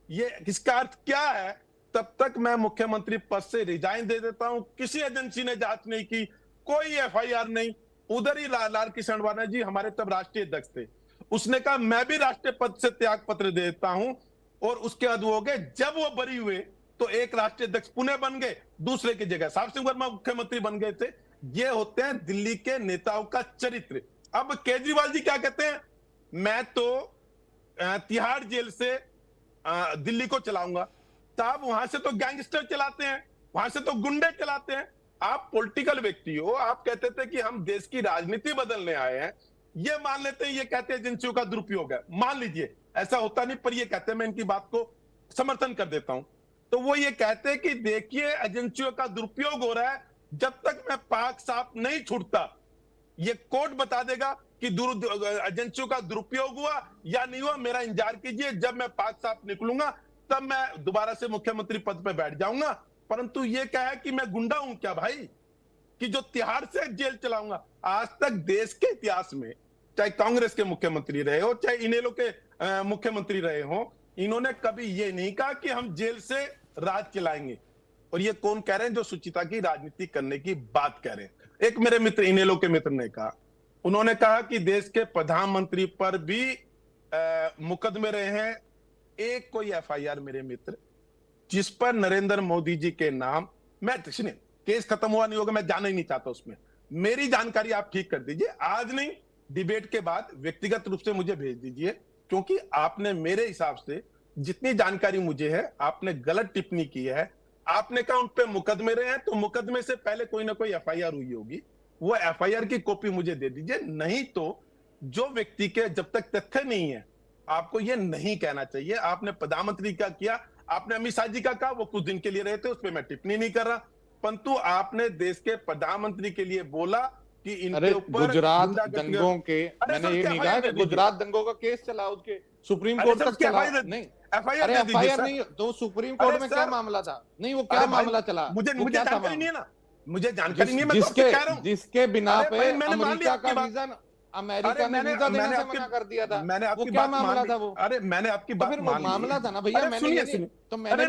ये किसका अर्थ क्या है, तब तक मैं मुख्यमंत्री पद से रिजाइन दे देता हूं। किसी एजेंसी ने जांच नहीं की, कोई एफआईआर नहीं। उधर ही लाल कृष्ण आडवाणी जी हमारे तब राष्ट्रीय अध्यक्ष थे, उसने कहा मैं भी राष्ट्रीय पद से त्याग पत्र देता हूं, और उसके बाद वो हो गए। जब वो बरी हुए तो एक राष्ट्रीय अध्यक्ष पुणे बन गए, दूसरे की जगह साहब सिंह वर्मा मुख्यमंत्री बन गए थे। ये होते हैं दिल्ली के नेताओं का चरित्र। अब केजरीवाल जी क्या कहते हैं, मैं तो तिहाड़ जेल से दिल्ली को चलाऊंगा। साहब वहां से तो गैंगस्टर चलाते हैं, वहां से तो गुंडे चलाते हैं। आप पॉलिटिकल व्यक्ति हो, आप कहते थे कि हम देश की राजनीति बदलने आए हैं, ये मान लेते हैं, ये कहते हैं एजेंसियों का दुरुपयोग है, मान लीजिए ऐसा होता नहीं, पर ये कहते हैं, मैं इनकी बात को समर्थन कर देता हूं। तो वो ये कहते हैं कि देखिए एजेंसियों का दुरुपयोग हो रहा है, जब तक मैं पाक साफ नहीं छूटता ये कोर्ट बता देगा कि एजेंसियों का दुरुपयोग हुआ या नहीं हुआ, मेरा इंतजार कीजिए, जब मैं पाक साफ निकलूंगा तब मैं दोबारा से मुख्यमंत्री पद पर बैठ जाऊंगा। परंतु ये क्या है कि मैं गुंडा हूं क्या भाई, कि जो तिहाड़ से जेल चलाऊंगा? आज तक देश के इतिहास में चाहे कांग्रेस के मुख्यमंत्री रहे हो, चाहे इनेलो के मुख्यमंत्री रहे हो, इन्होंने कभी ये नहीं कहा कि हम जेल से राज चलाएंगे। और ये कौन कह रहे हैं जो सुचिता की राजनीति करने की बात कह रहे हैं? एक मेरे मित्र इनेलो के मित्र ने कहा, उन्होंने कहा कि देश के प्रधानमंत्री पर भी मुकदमे रहे हैं, एक कोई एफआईआर मेरे मित्र जिस पर नरेंद्र मोदी जी के नाम, मैं सुनिए केस खत्म हुआ नहीं होगा, मैं जाना ही नहीं चाहता उसमें, मेरी जानकारी आप ठीक कर दीजिए, आज नहीं डिबेट के बाद व्यक्तिगत रूप से मुझे भेज दीजिए, क्योंकि आपने मेरे हिसाब से जितनी जानकारी मुझे है आपने गलत टिप्पणी की है। आपने कहा उन पे मुकदमे रहे हैं, तो मुकदमे से पहले कोई ना कोई एफआईआर हुई होगी, वो एफआईआर की कॉपी मुझे दे दीजिए। नहीं तो जो व्यक्ति के जब तक तथ्य नहीं है आपको ये नहीं कहना चाहिए। आपने प्रधानमंत्री का किया, आपने अमित शाह जी का कहा, वो कुछ दिन के लिए रहे थे, उस पर मैं टिप्पणी नहीं कर रहा, परंतु आपने देश के प्रधानमंत्री के लिए बोला कि इनके ऊपर गुजरात दंगों के, मैंने ये नहीं कहा कि गुजरात दंगों का केस चला, उसके सुप्रीम कोर्ट तक चला, नहीं एफआईआर नहीं, तो सुप्रीम कोर्ट में क्या मामला था? नहीं, वो क्या मामला चला? मुझे जानकारी नहीं है ना, मुझे जानकारी नहीं है, मैं तो कह रहा हूं जिसके बिना पे अमेरिका का वीजा, अमेरिका ने वीजा देने से मना कर दिया था, मैंने आपकी क्या मामला था वो? अरे मैंने आपकी बात मान ली, मामला था ना भैया, मैंने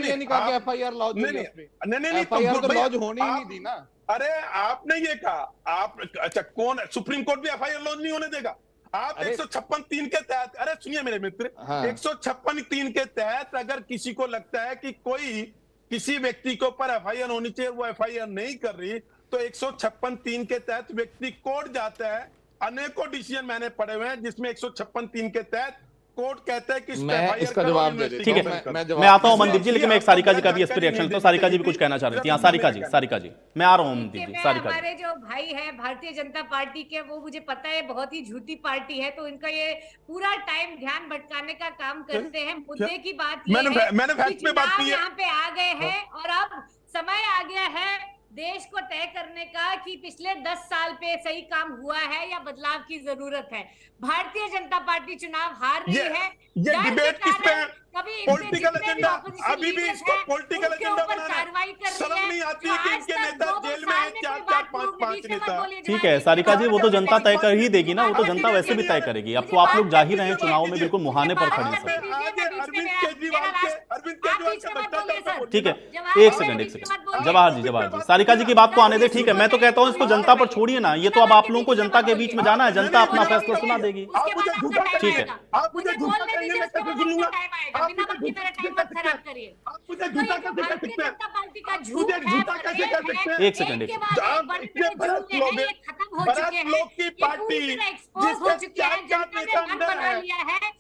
ये नहीं कहा कि एफआईआर लॉन्च हुई, नहीं एफआईआर तो लॉन्च होनी ही नहीं थी ना। अरे आपने ये कहा, आप अच्छा कौन, सुप्रीम कोर्ट भी एफआईआर लॉन्च नहीं होने देगा? आप 156(3) के तहत, अरे सुनिए मेरे मित्र, 156(3) के तहत अगर किसी को लगता है कि कोई किसी व्यक्ति के ऊपर एफआईआर होनी चाहिए, वो एफआईआर नहीं कर रही, तो 156(3) के तहत व्यक्ति कोर्ट जाता है। अनेकों डिसीजन मैंने पढ़े हुए हैं जिसमें 156(3) के तहत कोर्ट कहता है कि मैं इसका जवाब दे देता हूं। ठीक है, मैं आता हूं मनदीप जी, लेकिन मैं एक सारिका जी का भी रिएक्शन लेता हूं। सारिका जी भी कुछ कहना चाह रही थी। हाँ सारिका जी मैं आ रहा हूं। मनदीप जी, सारिका जी, हमारे जो भाई हैं भारतीय जनता पार्टी के, वो मुझे पता है बहुत ही झूठी पार्टी है, तो इनका ये पूरा टाइम ध्यान भटकाने का काम करते हैं। मुद्दे की बात ये है कि चुनाव यहाँ पे आ गए हैं और अब समय आ गया है देश को तय करने का कि पिछले 10 साल पे सही काम हुआ है या बदलाव की जरूरत है। भारतीय जनता पार्टी चुनाव हार रही है, ये डिबेट किस पे है? पॉलिटिकल एजेंडा, अभी भी इसको पॉलिटिकल एजेंडा बनाना है। शर्म नहीं आती है कि इनके नेता जेल में हैं, 4-4, 5-5 नेता। ठीक है सारिका जी, वो तो जनता तय कर ही देगी ना, वो तो जनता वैसे भी तय करेगी। अब तो आप लोग जा ही रहे हैं चुनाव में बिल्कुल मुहाने पर खड़े हैं सब। अरविंद केजरीवाल का भ्रष्टाचार। ठीक है, एक सेकंड जवाहर जी, सारिका जी की बात को आने दे। ठीक है, मैं तो कहता हूँ इसको जनता पर छोड़िए ना, ये तो अब आप लोगों को जनता के बीच में जाना है, जनता अपना फैसला सुना देगी। ठीक है, आप मुझे झूठा कहेंगे, मैं कैसे सुनूंगा? आप मुझे झूठा कैसे कह सकते हैं? आप मुझे झूठा कैसे कह सकते हैं? मुझे झूठा कैसे कह सकते हैं? एक सेकंड आप इतने भ्रष्ट लोग हैं, भ्रष्ट लोग की पार्टी जिसके 4-4 नेता अंदर है,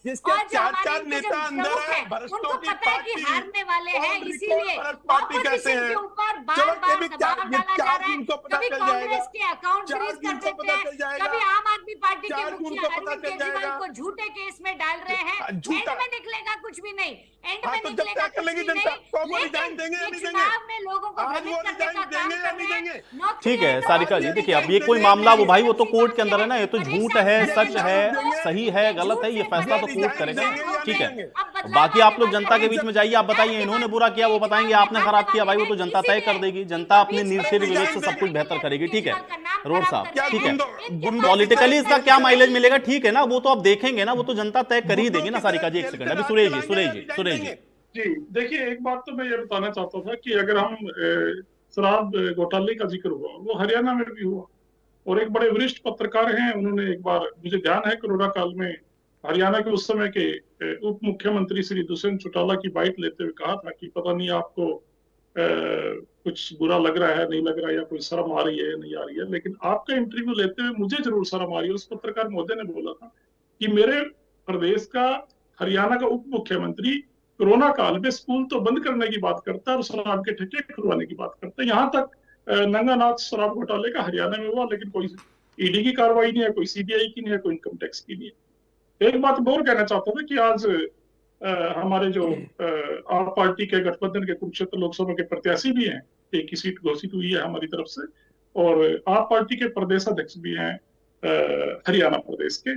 जिसके 4-4 नेता अंदर है, भ्रष्टों की पार्टी हारने वाले हैं, इसीलिए पार्टी कहते हैं। के ऊपर चलो बार-बार कभी दबाव डाला जा रहा है। इनको पता कभी चल जाएगा, कांग्रेस के अकाउंट 4 फ्रीज जून कर को देते पता चल हैं, जाएगा, कभी आम आदमी पार्टी के 4 जून मुखिया को पता अरविंद चल केजरीवाल जाएगा। को झूठे केस में डाल रहे हैं। झूठा। एंड में निकलेगा कुछ भी नहीं, एंड हाँ, में तो जब निकलेगा तक कर कुछ लेगी भी जनता, नहीं। तो वो लेकिन रिजाइन देंगे या ये नहीं देंगे? चुनाव में लोगों को आज भ्रमित वो करने रिजाइन का काम देंगे या कर नहीं रहे हैं। देंगे? Not ठीक है clear सारिका जी, about देखिए अब it. ये कोई मामला वो भाई वो तो कोर्ट के अंदर है ना, ये तो झूठ है सच है, सही है गलत है, ये फैसला तो कोर्ट करेगा। ठीक है, बाकी आप लोग जनता के बीच में जाइए, आप बताइए इन्होंने बुरा किया, वो बताएंगे आपने खराब किया, भाई वो तो जनता तय कर देगी, जनता अपने निर्शेष विवेक से सब कुछ बेहतर करेगी। ठीक है रोड साहब, ठीक है, पॉलिटिकली इसका क्या माइलेज मिलेगा, ठीक है ना, वो तो आप देखेंगे ना, वो तो जनता तय कर ही देगी ना। सारिका जी एक सेकंड, अभी सुरेश जी जी देखिए, एक बात तो मैं ये बताना चाहता था कि अगर हम शराब घोटाले का जिक्र हुआ, वो हरियाणा में भी हुआ, और एक बड़े वरिष्ठ पत्रकार हैं, उन्होंने एक बार, मुझे ध्यान है, कोरोना काल में हरियाणा के उस समय के उप मुख्यमंत्री श्री दुष्यंत चौटाला की बाइट लेते हुए कहा था कि पता नहीं आपको कुछ बुरा लग रहा है, नहीं लग रहा है, या कोई शर्म आ रही है नहीं आ रही है, लेकिन आपका इंटरव्यू लेते हुए मुझे जरूर शर्म आ रही है। उस पत्रकार महोदय ने बोला था कि मेरे प्रदेश का, हरियाणा का उप मुख्यमंत्री कोरोना काल में स्कूल तो बंद करने की बात करता है और शराब के ठेके खुलवाने की बात करता है। यहाँ तक नंगानाथ शराब घोटाले का हरियाणा में हुआ, लेकिन कोई ईडी की कार्रवाई नहीं है, कोई सीबीआई की नहीं है, कोई इनकम टैक्स की नहीं है। एक बात और कहना चाहता था कि आज हमारे जो आप पार्टी के गठबंधन के कुरुक्षेत्र लोकसभा के प्रत्याशी भी हैं, एक ही सीट घोषित हुई है हमारी तरफ से, और आप पार्टी के प्रदेश अध्यक्ष भी हैं हरियाणा प्रदेश के,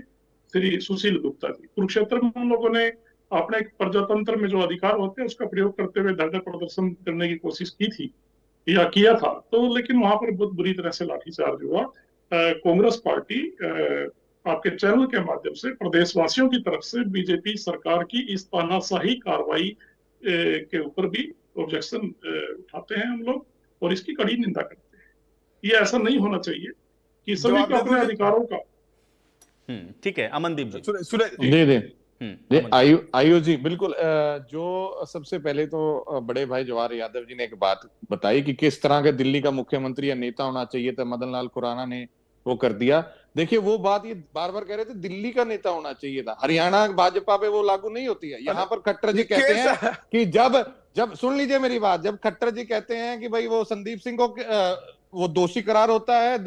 श्री सुशील गुप्ता जी। कुरुक्षेत्र में उन लोगों ने अपने प्रजातंत्र में जो अधिकार होते हैं उसका प्रयोग करते हुए धरना प्रदर्शन करने की कोशिश की थी या किया था, तो लेकिन वहां पर बहुत बुरी तरह से लाठीचार्ज हुआ। कांग्रेस पार्टी आपके चैनल के माध्यम से प्रदेशवासियों की तरफ से बीजेपी सरकार की इस तानाशाही कार्रवाई के ऊपर भी ऑब्जेक्शन उठाते हैं हम लोग, और इसकी कड़ी निंदा करते हैं। ये ऐसा नहीं होना चाहिए कि सभी को अपने अधिकारों का। ठीक है, अमनदीप जी दे आयु जी, बिल्कुल। जो सबसे पहले तो बड़े भाई जवाहर यादव जी ने एक बात बताई कि किस तरह के दिल्ली का मुख्यमंत्री या नेता होना चाहिए था, मदन लाल खुराना ने वो कर दिया। देखिए वो बात ये बार बार कह रहे थे दिल्ली का नेता होना चाहिए था, हरियाणा भाजपा पे वो लागू नहीं होती है। यहाँ पर खट्टर जी कहते हैं कि जब सुन लीजिए मेरी बात, जब खट्टर जी कहते हैं कि भाई वो संदीप सिंह को वो दोषी करार होता है,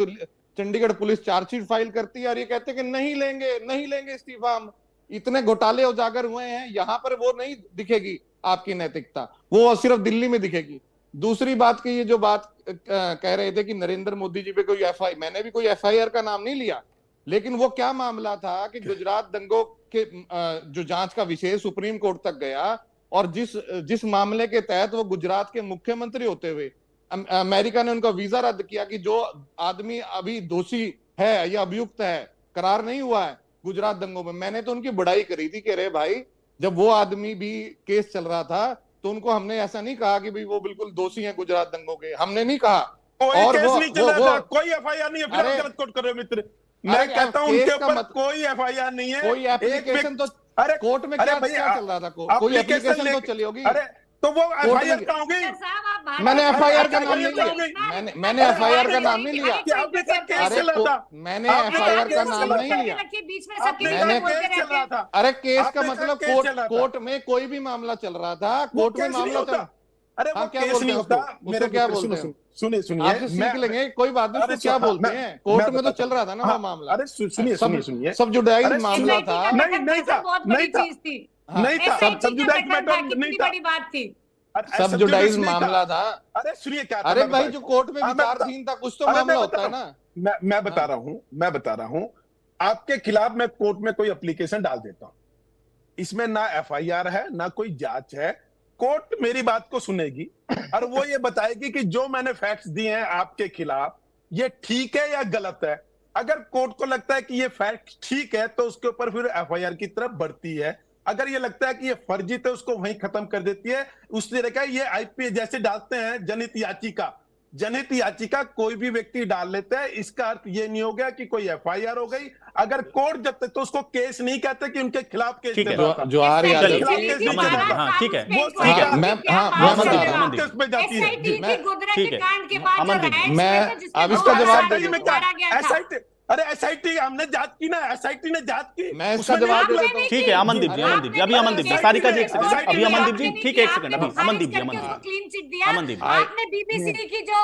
चंडीगढ़ पुलिस चार्जशीट फाइल करती है, और ये कहते हैं कि नहीं लेंगे इस्तीफा, हम इतने घोटाले उजागर हुए हैं, यहाँ पर वो नहीं दिखेगी आपकी नैतिकता, वो सिर्फ दिल्ली में दिखेगी। दूसरी बात की ये जो बात कह रहे थे कि नरेंद्र मोदी जी पे कोई मैंने भी कोई एफआईआर का नाम नहीं लिया, लेकिन वो क्या मामला था कि गुजरात दंगों के जो जांच का विषय सुप्रीम कोर्ट तक गया, और जिस मामले के तहत वो गुजरात के मुख्यमंत्री होते हुए अमेरिका ने उनका वीजा रद्द किया कि जो आदमी अभी दोषी है या अभियुक्त है, करार नहीं हुआ है गुजरात दंगों में, मैंने तो उनकी बड़ाई करी थी कि अरे भाई जब वो आदमी भी केस चल रहा था तो उनको हमने ऐसा नहीं कहा कि भाई वो बिल्कुल दोषी हैं गुजरात दंगों के, हमने नहीं कहा। और केस नहीं चल रहा था, कोई एफआईआर नहीं है, फिर गलत कोट कर रहे हो मित्र। मैं कहता हूं उनके ऊपर कोई एफआईआर नहीं है, कोई एप्लीकेशन तो कोर्ट में क्या चल रहा था, कोई एप्लीकेशन तो चली होगी, अरे तो वो एफआईआर कहाँ होगी? मैंने एफआईआर का नाम नहीं लिया, मैंने एफआईआर का नाम नहीं लिया, मैंने एफआईआर का नाम नहीं लिया, अरे केस का मतलब कोर्ट में कोई भी मामला चल रहा था, कोर्ट में मामला चल, अरे हाँ क्या बोलते हैं उसको, क्या बोलते हैं, सुनिए आपसे सीख लेंगे, कोई बात नहीं, क्या बोलते हैं, कोर्ट में तो चल रहा था ना वो मामला। अरे सुनिए सब्जुडाइज मामला था, नहीं था, सब्जुडाइज मैटर नहीं था, सब्जुडाइज मामला था। अरे सुनिए क्या, अरे भाई जो कोर्ट में विचाराधीन था कुछ तो मामला होता है ना। मैं बता रहा हूँ आपके खिलाफ मैं कोर्ट में कोई एप्लीकेशन डाल देता हूँ, इसमें ना एफआईआर है, ना कोई जांच है। कोर्ट मेरी बात को सुनेगी और वो ये बताएगी कि जो मैंने फैक्ट्स दिए हैं आपके खिलाफ ये ठीक है या गलत है। अगर कोर्ट को लगता है कि ये फैक्ट ठीक है तो उसके ऊपर फिर एफआईआर की तरफ बढ़ती है। अगर ये लगता है कि ये फर्जी तो उसको वहीं खत्म कर देती है। उसने देखा ये आईपीसी जैसे डालते हैं जनहित याचिका कोई भी व्यक्ति डाल लेता है, इसका अर्थ ये नहीं हो गया कि कोई एफआईआर हो गई। अगर कोर्ट जब तक तो उसको केस नहीं कहते कि उनके खिलाफ केस ठीक है, जो आ रही है ठीक है, ठीक है, ठीक है, मैं अब इसका जवाब एसआईटी, अरे एसआईटी हमने जांच की ना, एसआईटी ने जांच की, मैं इसका जवाब दे देता हूं। ठीक है अमनदीप जी, अभी अमनदीप जी, सारिका जी एक सेकंड, अभी अमनदीप जी, ठीक है एक सेकंड, अभी अमनदीप जी, क्लीन चिट दिया। अमनदीप आपने बीबीसी की जो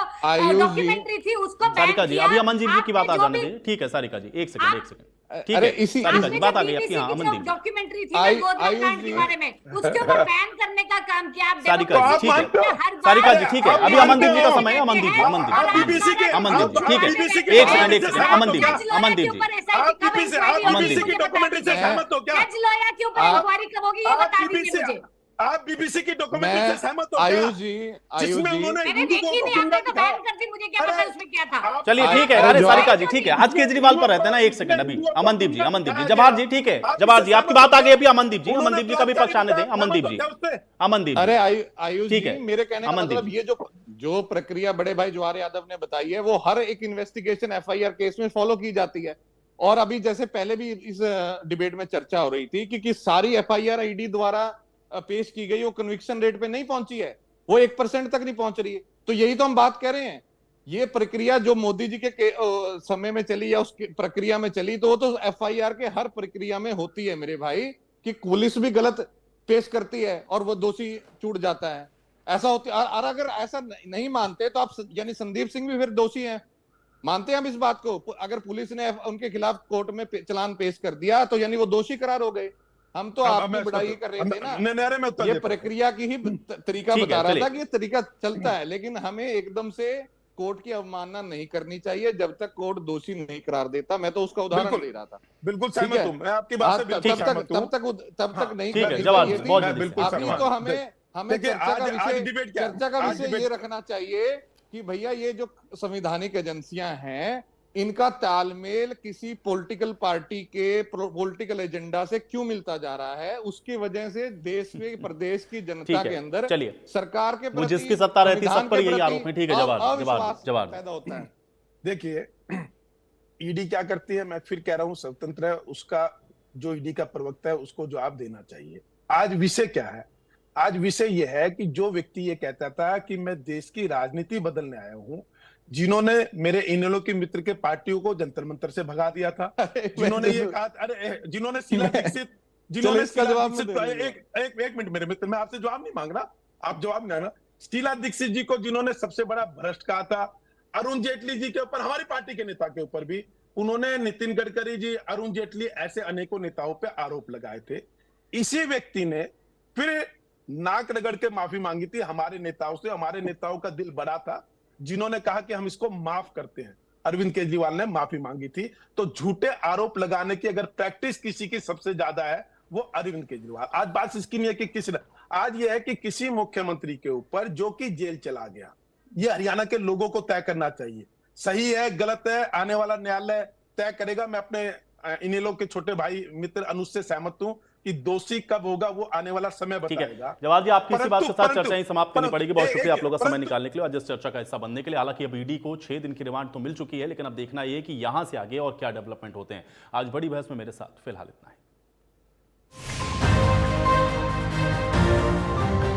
डॉक्यूमेंट्री थी उसको बैन सारिका जी, किया। अभी अमनदीप जी की बात आ आपने जाने जो भी- दीजिए। ठीक है सारिका जी, एक सेकंड, ठीक अरे है इसी सारिका जी, बात आ गई BBC आपकी। हाँ की जो अमनदीप जी, डॉक्यूमेंट्री थी ना गोदरा कांड के बारे में, उसके ऊपर बैन करने का काम किया। आप सारिका जी, डेमोक्रेसी ठीक है। में हर बार- सारिका जी, ठीक है, अभी अमनदीप जी का समय है। अमनदीप जी, आप अमनदीप BBC के- अमनदीप जी, ठीक है, BBC के एक सेकंड, अमनदीप जी, आप अमनदीप जी, बीबीसी की डॉक्यूमेंट्री से सहमत हो क्या? जज लोया के ऊपर इंक्वायरी कब होगी ये बता दीजिए मुझे। आप बीबीसी की डॉक्यूमेंट्री से सहमत हो आयुष क्या? जी, जिसमें उन्होंने मैंने हिंदू देखी को नहीं, आपने तो बैन दिखाया। कर दी, मुझे क्या पता उसमें क्या था। चलिए ठीक है। अरे सारिका जी, ठीक है, आज केजरीवाल पर रहते हैं ना, एक सेकंड अभी अमनदीप जी, जवाहर जी, ठीक है, जवाहर जी आपकी बात आ गई। अभी अमनदीप जी का भी पक्ष आने दें। अमनदीप जी, अरे आयुष ठीक जी, है, मेरे कहने का अमनदीप मतलब ये जो प्रक्रिया बड़े भाई जवाहर यादव ने बताई है वो हर एक इन्वेस्टिगेशन एफआईआर केस में फॉलो की जाती है। और अभी जैसे पहले भी इस डिबेट में चर्चा हो रही थी कि सारी एफआईआर ईडी द्वारा पेश की गई वो कन्विक्शन रेट पे नहीं पहुंची है, वो 1% तक नहीं पहुंच रही है। तो यही तो हम बात कर रहे हैं। ये प्रक्रिया जो मोदी जी के समय में चली या उस प्रक्रिया में चली, तो वो तो एफआईआर के हर प्रक्रिया में होती है मेरे भाई, कि पुलिस भी गलत पेश करती है और वो दोषी छूट जाता है। ऐसा होती है। और अगर ऐसा नहीं मानते तो आप यानी संदीप सिंह भी फिर दोषी हैं, मानते हैं हम इस बात को? अगर पुलिस ने उनके खिलाफ कोर्ट में चालान पेश कर दिया तो यानी वो दोषी करार हो गए। हम तो आपकी बढ़ाई कर रहे थे ना, ये प्रक्रिया की ही तरीका बता रहा था कि ये तरीका चलता है, लेकिन हमें एकदम से कोर्ट की अवमानना नहीं करनी चाहिए जब तक कोर्ट दोषी नहीं करार देता। मैं तो उसका उदाहरण दे रहा था। बिल्कुल सहमत हूं मैं आपकी बात से, बिल्कुल सहमत हूं। तब तक नहीं ठीक है, करनी जवाब चाहिए बहुत थी। जल्दी बिल्कुल अभी सहमत तो हूं। हमें देखिए, चर्चा का आज विषय ये रखना चाहिए कि भैया ये जो संवैधानिक एजेंसियां हैं इनका तालमेल किसी पॉलिटिकल पार्टी के पॉलिटिकल एजेंडा से क्यों मिलता जा रहा है, उसकी वजह से देश में प्रदेश की जनता के अंदर चलिए, सरकार के वो जिसकी सत्ता रहती है सब पर यही आरोप है। ठीक है, जवाब पैदा होता है। देखिए ईडी क्या करती है, मैं फिर कह रहा हूं स्वतंत्र है, उसका जो ईडी का प्रवक्ता है उसको जवाब देना चाहिए। आज विषय क्या है? आज विषय यह है कि जो व्यक्ति ये कहता था कि मैं देश की राजनीति बदलने आया हूं, जिन्होंने मेरे इनेलो के मित्र के पार्टियों को जंतर मंतर से भगा दिया था, जिन्होंने ये कहा, अरे जिन्होंने शीला दीक्षित, एक मिनट मेरे मित्र, मैं आपसे जवाब नहीं मांग रहा, आप जवाब नहीं मांगना। शीला दीक्षित जी को जिन्होंने सबसे बड़ा भ्रष्ट कहा था, अरुण जेटली जी के ऊपर, हमारी पार्टी के नेता के ऊपर भी उन्होंने, नितिन गडकरी जी, अरुण जेटली, ऐसे अनेकों नेताओं पे आरोप लगाए थे। इसी व्यक्ति ने फिर नाक रगड़ के माफी मांगी थी हमारे नेताओं से। हमारे नेताओं का दिल बड़ा था, जिन्होंने कहा कि हम इसको माफ करते हैं। अरविंद केजरीवाल ने माफी मांगी थी। तो झूठे आरोप लगाने की अगर प्रैक्टिस किसी की सबसे ज्यादा है वो अरविंद केजरीवाल। आज बात इसकी नहीं है कि किसी, आज ये है कि किसी मुख्यमंत्री के ऊपर जो कि जेल चला गया, ये हरियाणा के लोगों को तय करना चाहिए। सही है गलत है आने वाला न्यायालय तय करेगा। मैं अपने इनेलो के छोटे भाई मित्र अनुज से सहमत हूं कि दोषी कब होगा वो आने वाला समय बताएगा। जवाहर जी, आपकी इसी बात के साथ चर्चा ही समाप्त करनी पड़ेगी। बहुत शुक्रिया आप लोगों का समय निकालने के लिए और इस चर्चा का हिस्सा बनने के लिए। हालांकि अब ईडी को 6 दिन की रिमांड तो मिल चुकी है, लेकिन अब देखना यह है कि यहां से आगे और क्या डेवलपमेंट होते हैं। आज बड़ी बहस में मेरे साथ फिलहाल इतना है।